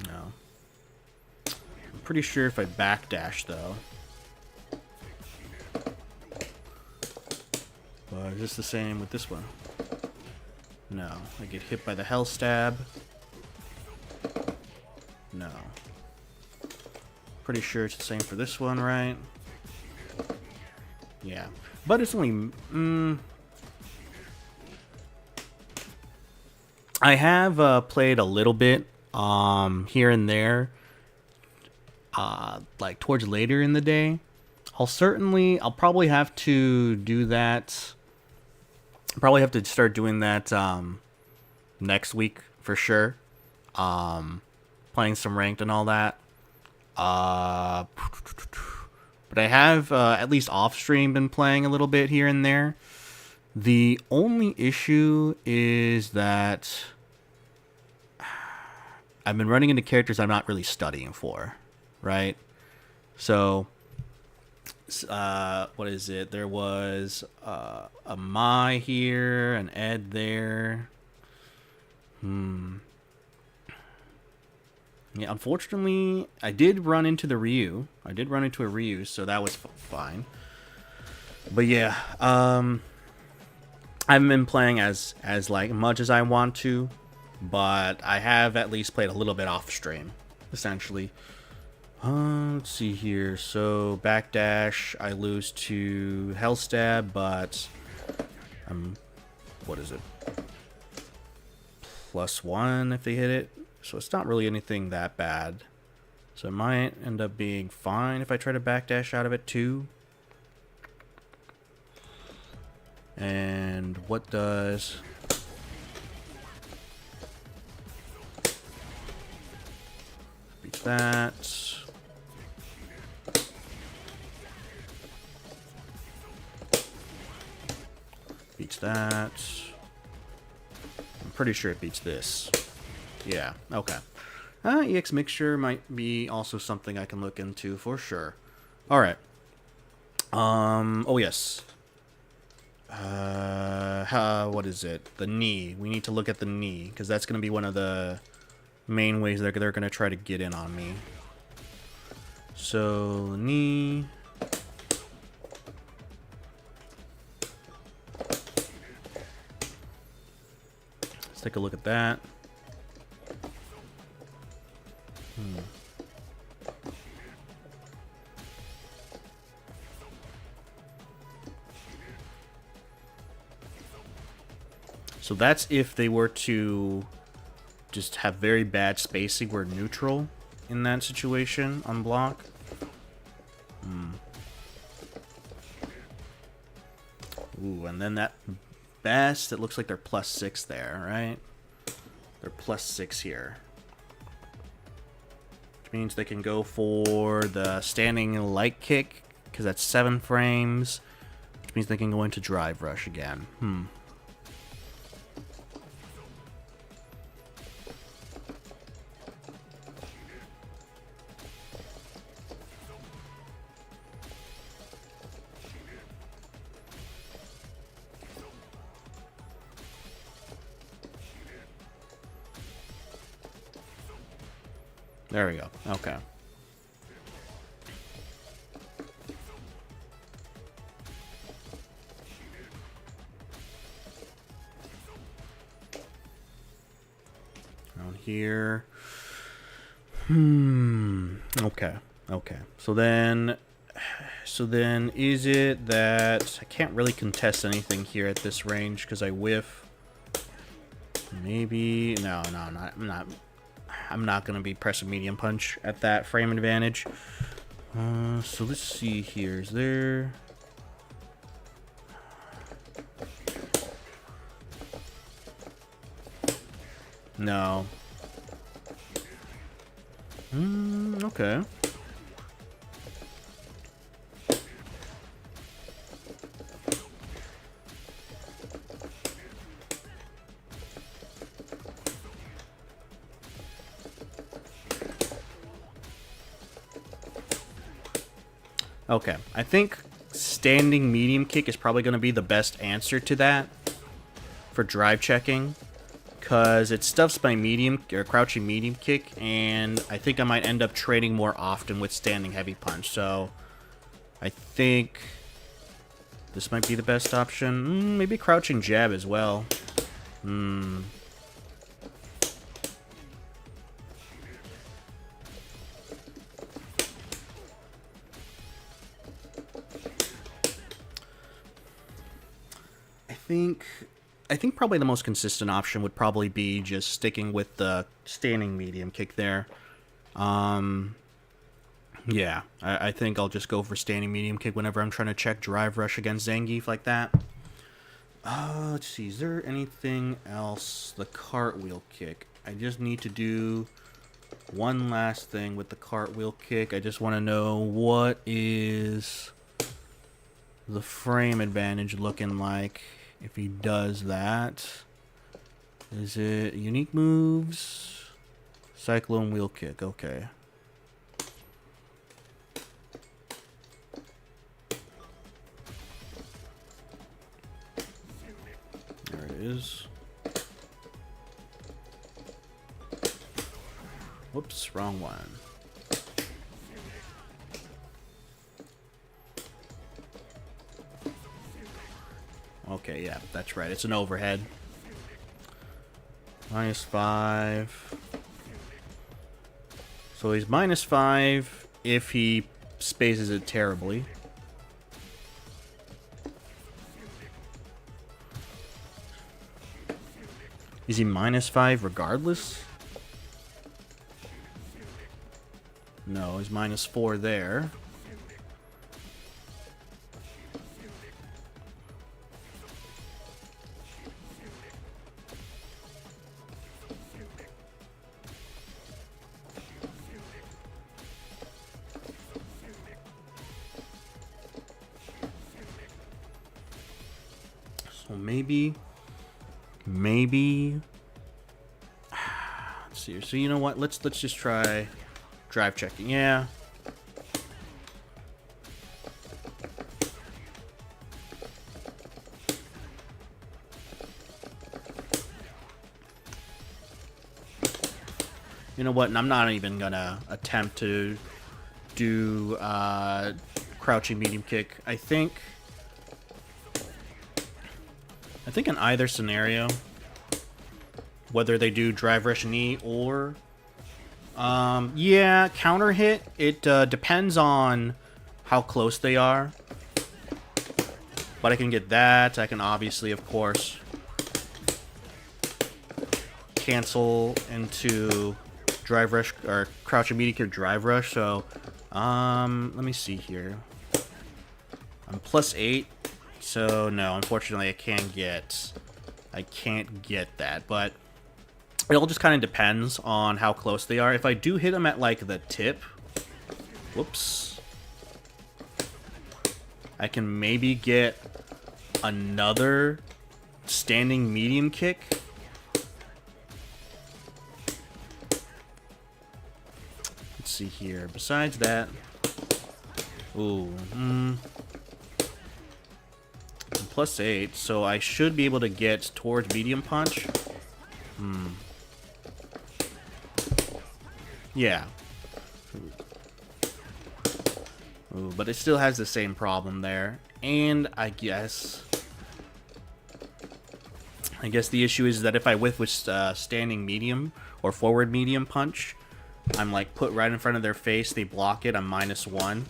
No. I'm pretty sure if I backdash though. But is this the same with this one? No. I get hit by the Hell Stab. No. Pretty sure it's the same for this one, right? Yeah. But it's only... I have played a little bit here and there. Like towards later in the day. I'll probably have to do that. Probably have to start doing that next week for sure. Playing some ranked and all that. But I have at least off stream been playing a little bit here and there. The only issue is that I've been running into characters I'm not really studying for, right? So, what is it? There was a Mai here, an Ed there. Yeah, unfortunately, I did run into the Ryu. I did run into a Ryu, so that was fine. But yeah, I haven't been playing as like much as I want to, but I have at least played a little bit off stream, essentially. Let's see here. So backdash, I lose to Hell Stab, but what is it? +1 if they hit it. So it's not really anything that bad. So it might end up being fine if I try to backdash out of it too. And what does... Beats that. Beats that. I'm pretty sure it beats this. Yeah, okay. EX Mixture might be also something I can look into for sure. Alright. Oh yes. What is it? The knee. We need to look at the knee, because that's going to be one of the main ways they're going to try to get in on me. So, knee. Let's take a look at that. So that's if they were to just have very bad spacing. We're neutral in that situation on block. Ooh, and then that best, it looks like they're +6 there, right? They're +6 here. Which means they can go for the standing light kick, because that's 7 frames. Which means they can go into drive rush again. There we go. Okay. Down here. Okay. Okay. So then is it that I can't really contest anything here at this range because I whiff? Maybe no, I'm not going to be pressing medium punch at that frame advantage. So let's see here. Is there... No. Okay. Okay, I think standing medium kick is probably going to be the best answer to that for drive checking, because it stuffs my medium or crouching medium kick, and I think I might end up trading more often with standing heavy punch. So I think this might be the best option. Maybe crouching jab as well. I think probably the most consistent option would probably be just sticking with the standing medium kick there. Yeah, I think I'll just go for standing medium kick whenever I'm trying to check drive rush against Zangeif like that. Let's see, is there anything else? The cartwheel kick. I just need to do one last thing with the cartwheel kick. I just want to know what is the frame advantage looking like if he does that. Is it unique moves? Cyclone wheel kick, okay. There it is. Whoops, wrong one. Okay, yeah, that's right. It's an overhead. -5. So he's -5 if he spaces it terribly. Is he -5 regardless? No, he's -4 there. So maybe. Let's see. So you know what? Let's just try drive checking. Yeah. You know what? And I'm not even gonna attempt to do crouching medium kick. I think in either scenario, whether they do drive rush knee or yeah, counter hit, it depends on how close they are. But I can get that. I can obviously, of course, cancel into drive rush or crouch immediate drive rush. So let me see here. I'm +8, so no, unfortunately I can't get that, but it all just kind of depends on how close they are. If I do hit them at like the tip, whoops, I can maybe get another standing medium kick. Let's see here. Besides that, ooh, +8, so I should be able to get towards medium punch. Yeah. Ooh, but it still has the same problem there. And I guess the issue is that if I whiff with standing medium or forward medium punch, I'm like put right in front of their face, they block it, I'm -1.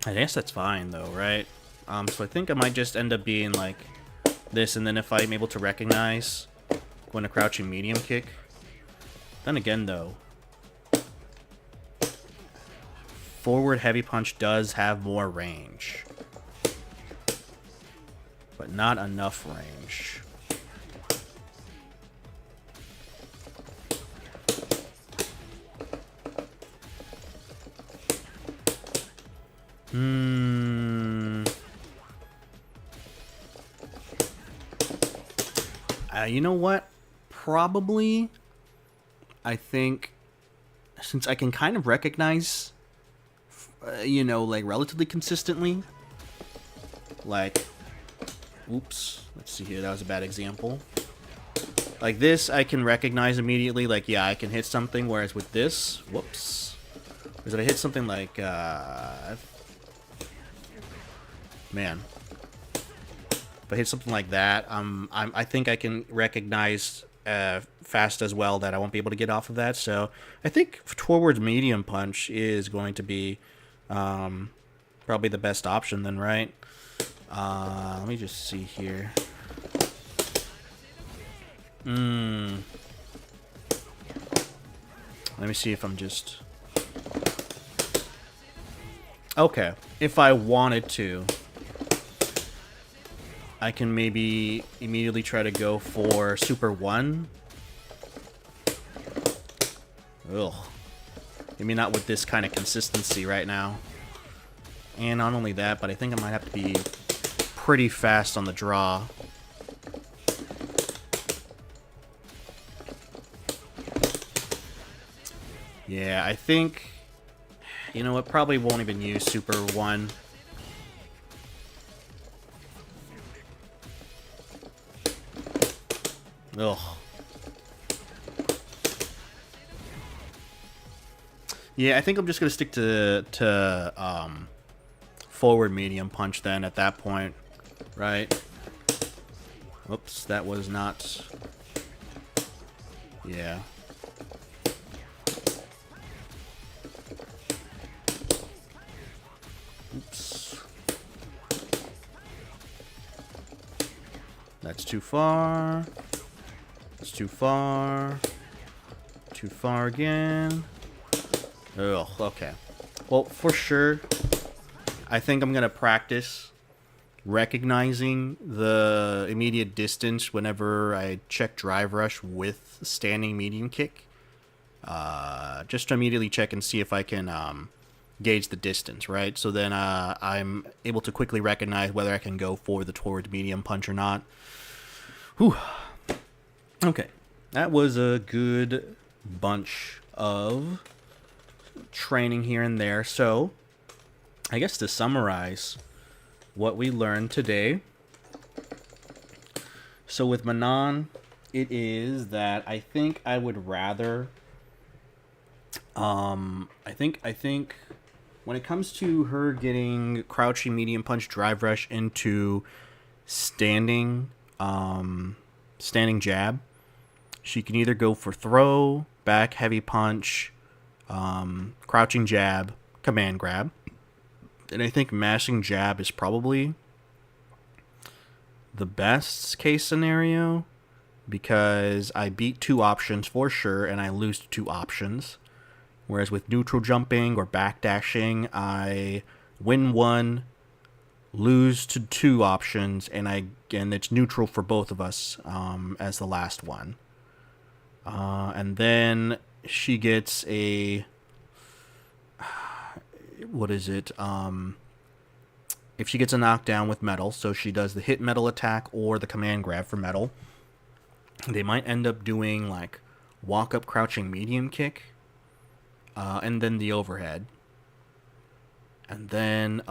I guess that's fine though, right? So I think I might just end up being like this, and then if I'm able to recognize when a crouching medium kick. Then again though, forward heavy punch does have more range, but not enough range. You know what? Probably, I think, since I can kind of recognize, you know, like relatively consistently, like, oops, let's see here, that was a bad example. Like this, I can recognize immediately, like, yeah, I can hit something, whereas with this, whoops, was it I hit something like, man. If I hit something like that, I think I can recognize fast as well that I won't be able to get off of that. So I think towards medium punch is going to be probably the best option then, right? Let me just see here. Let me see if I'm just... Okay, if I wanted to, I can maybe immediately try to go for Super 1. Ugh. Maybe not with this kind of consistency right now. And not only that, but I think I might have to be pretty fast on the draw. Yeah, I think... You know what? Probably won't even use Super 1. Ugh. Yeah, I think I'm just gonna stick to forward medium punch then at that point, right? Oops, that was not. Yeah. Oops. That's too far. That's too far. Too far again. Ugh, okay. Well, for sure, I think I'm going to practice recognizing the immediate distance whenever I check drive rush with standing medium kick. Just to immediately check and see if I can gauge the distance, right? So then I'm able to quickly recognize whether I can go for the towards medium punch or not. Whew. Okay. That was a good bunch of training here and there. So, I guess to summarize what we learned today. So with Manon, it is that I think I would rather I think when it comes to her getting crouching medium punch drive rush into standing jab, she can either go for throw, back heavy punch, crouching jab, command grab. And I think mashing jab is probably the best case scenario because I beat 2 options for sure and I lose 2 options. Whereas with neutral jumping or backdashing, I win 1, lose to 2 options, and it's neutral for both of us as the last one. And then she gets a... What is it? If she gets a knockdown with metal, so she does the hit metal attack or the command grab for metal, they might end up doing like walk up crouching medium kick, and then the overhead. And then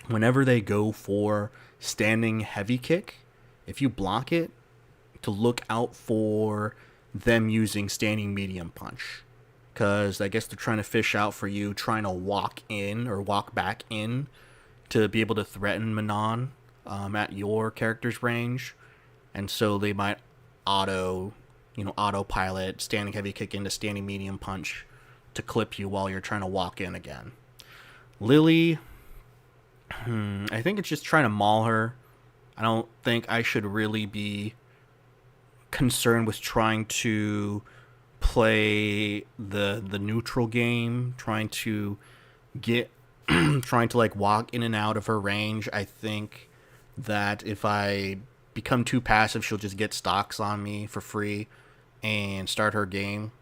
whenever they go for standing heavy kick, if you block it, to look out for them using standing medium punch. Because I guess they're trying to fish out for you trying to walk in or walk back in to be able to threaten Manon at your character's range. And so they might autopilot standing heavy kick into standing medium punch to clip you while you're trying to walk in again. Lily, I think it's just trying to maul her. I don't think I should really be concerned with trying to play the neutral game, trying to like walk in and out of her range. I think that if I become too passive, she'll just get stocks on me for free and start her game.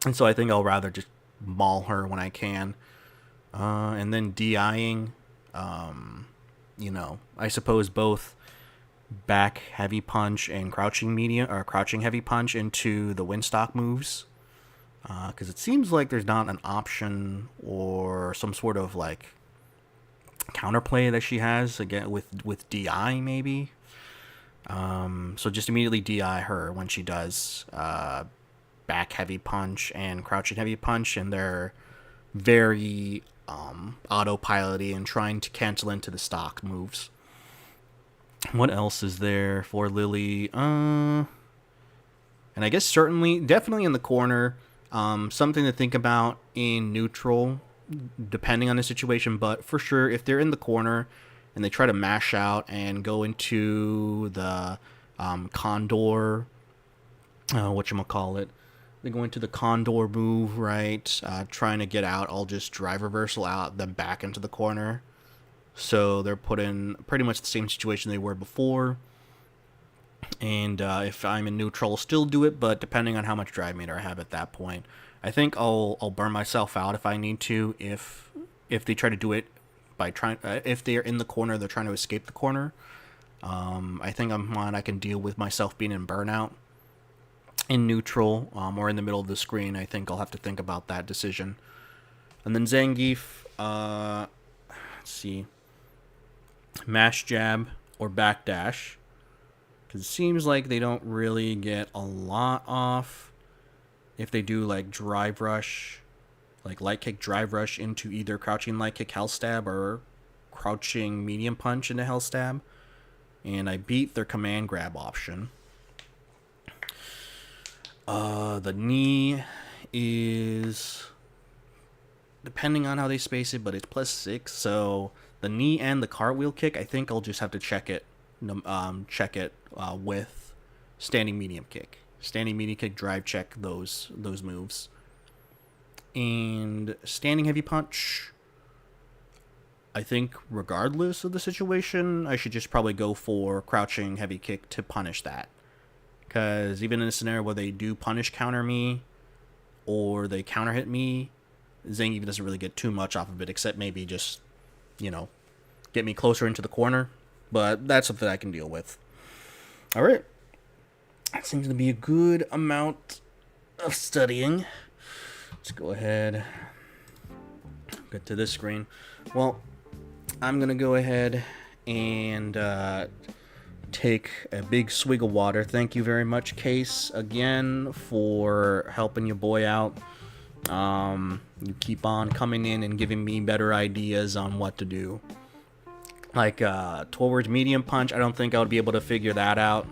And so I think I'll rather just maul her when I can. And then DIing, I suppose both back heavy punch and crouching heavy punch into the Winstock moves, because it seems like there's not an option or some sort of like counterplay that she has again with DI maybe. So just immediately DI her when she does back heavy punch and crouching heavy punch, and they're very autopilot-y and trying to cancel into the stock moves. What else is there for Lily? And I guess definitely in the corner. Something to think about in neutral, depending on the situation. But for sure, if they're in the corner and they try to mash out and go into the Condor, whatchamacallit, they go into the Condor move, right? Trying to get out, I'll just drive reversal out, then back into the corner. So they're put in pretty much the same situation they were before. And if I'm in neutral, I'll still do it, but depending on how much drive meter I have at that point, I think I'll burn myself out if I need to. If they try to do it by if they're in the corner, they're trying to escape the corner. I think I can deal with myself being in burnout. In neutral, or in the middle of the screen, I think I'll have to think about that decision. And then Zangeif, let's see. Mash jab or backdash, because it seems like they don't really get a lot off if they do like drive rush, like light kick drive rush into either crouching light kick hell stab or crouching medium punch into hell stab, and I beat their command grab option. The knee is depending on how they space it, but it's +6, so the knee and the cartwheel kick, I think I'll just have to check it check it with standing medium kick. Standing medium kick, drive check those moves. And standing heavy punch, I think regardless of the situation, I should just probably go for crouching heavy kick to punish that. Because even in a scenario where they do punish counter me, or they counter hit me, Zangeif doesn't really get too much off of it, except maybe just, you know, get me closer into the corner. But that's something I can deal with. Alright. That seems to be a good amount of studying. Let's go ahead. Get to this screen. Well, I'm going to go ahead and take a big swig of water. Thank you very much, Case, again, for helping your boy out. You keep on coming in and giving me better ideas on what to do. Like, towards medium punch, I don't think I would be able to figure that out.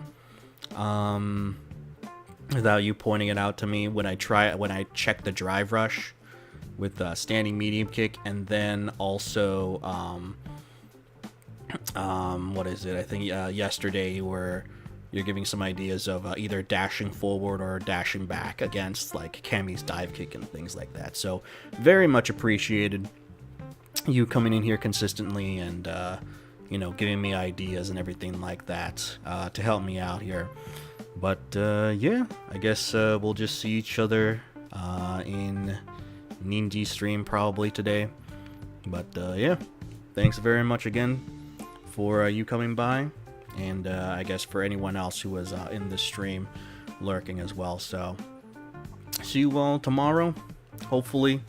Without you pointing it out to me when I check the drive rush with standing medium kick, and then also what is it? I think yesterday where you're giving some ideas of either dashing forward or dashing back against like Cammy's dive kick and things like that. So very much appreciated you coming in here consistently and you know, giving me ideas and everything like that to help me out here. But yeah, I guess we'll just see each other in Ninja stream probably today. But yeah, thanks very much again for you coming by, and I guess for anyone else who was in this stream lurking as well. So see you all tomorrow, hopefully.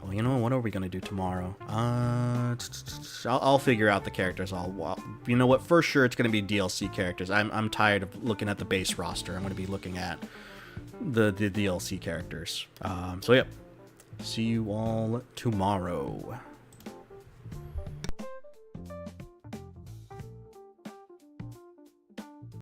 Well, you know, what are we gonna do tomorrow? I'll figure out the characters. You know what? For sure, it's gonna be DLC characters. I'm tired of looking at the base roster. I'm gonna be looking at the DLC characters. So yeah, see you all tomorrow.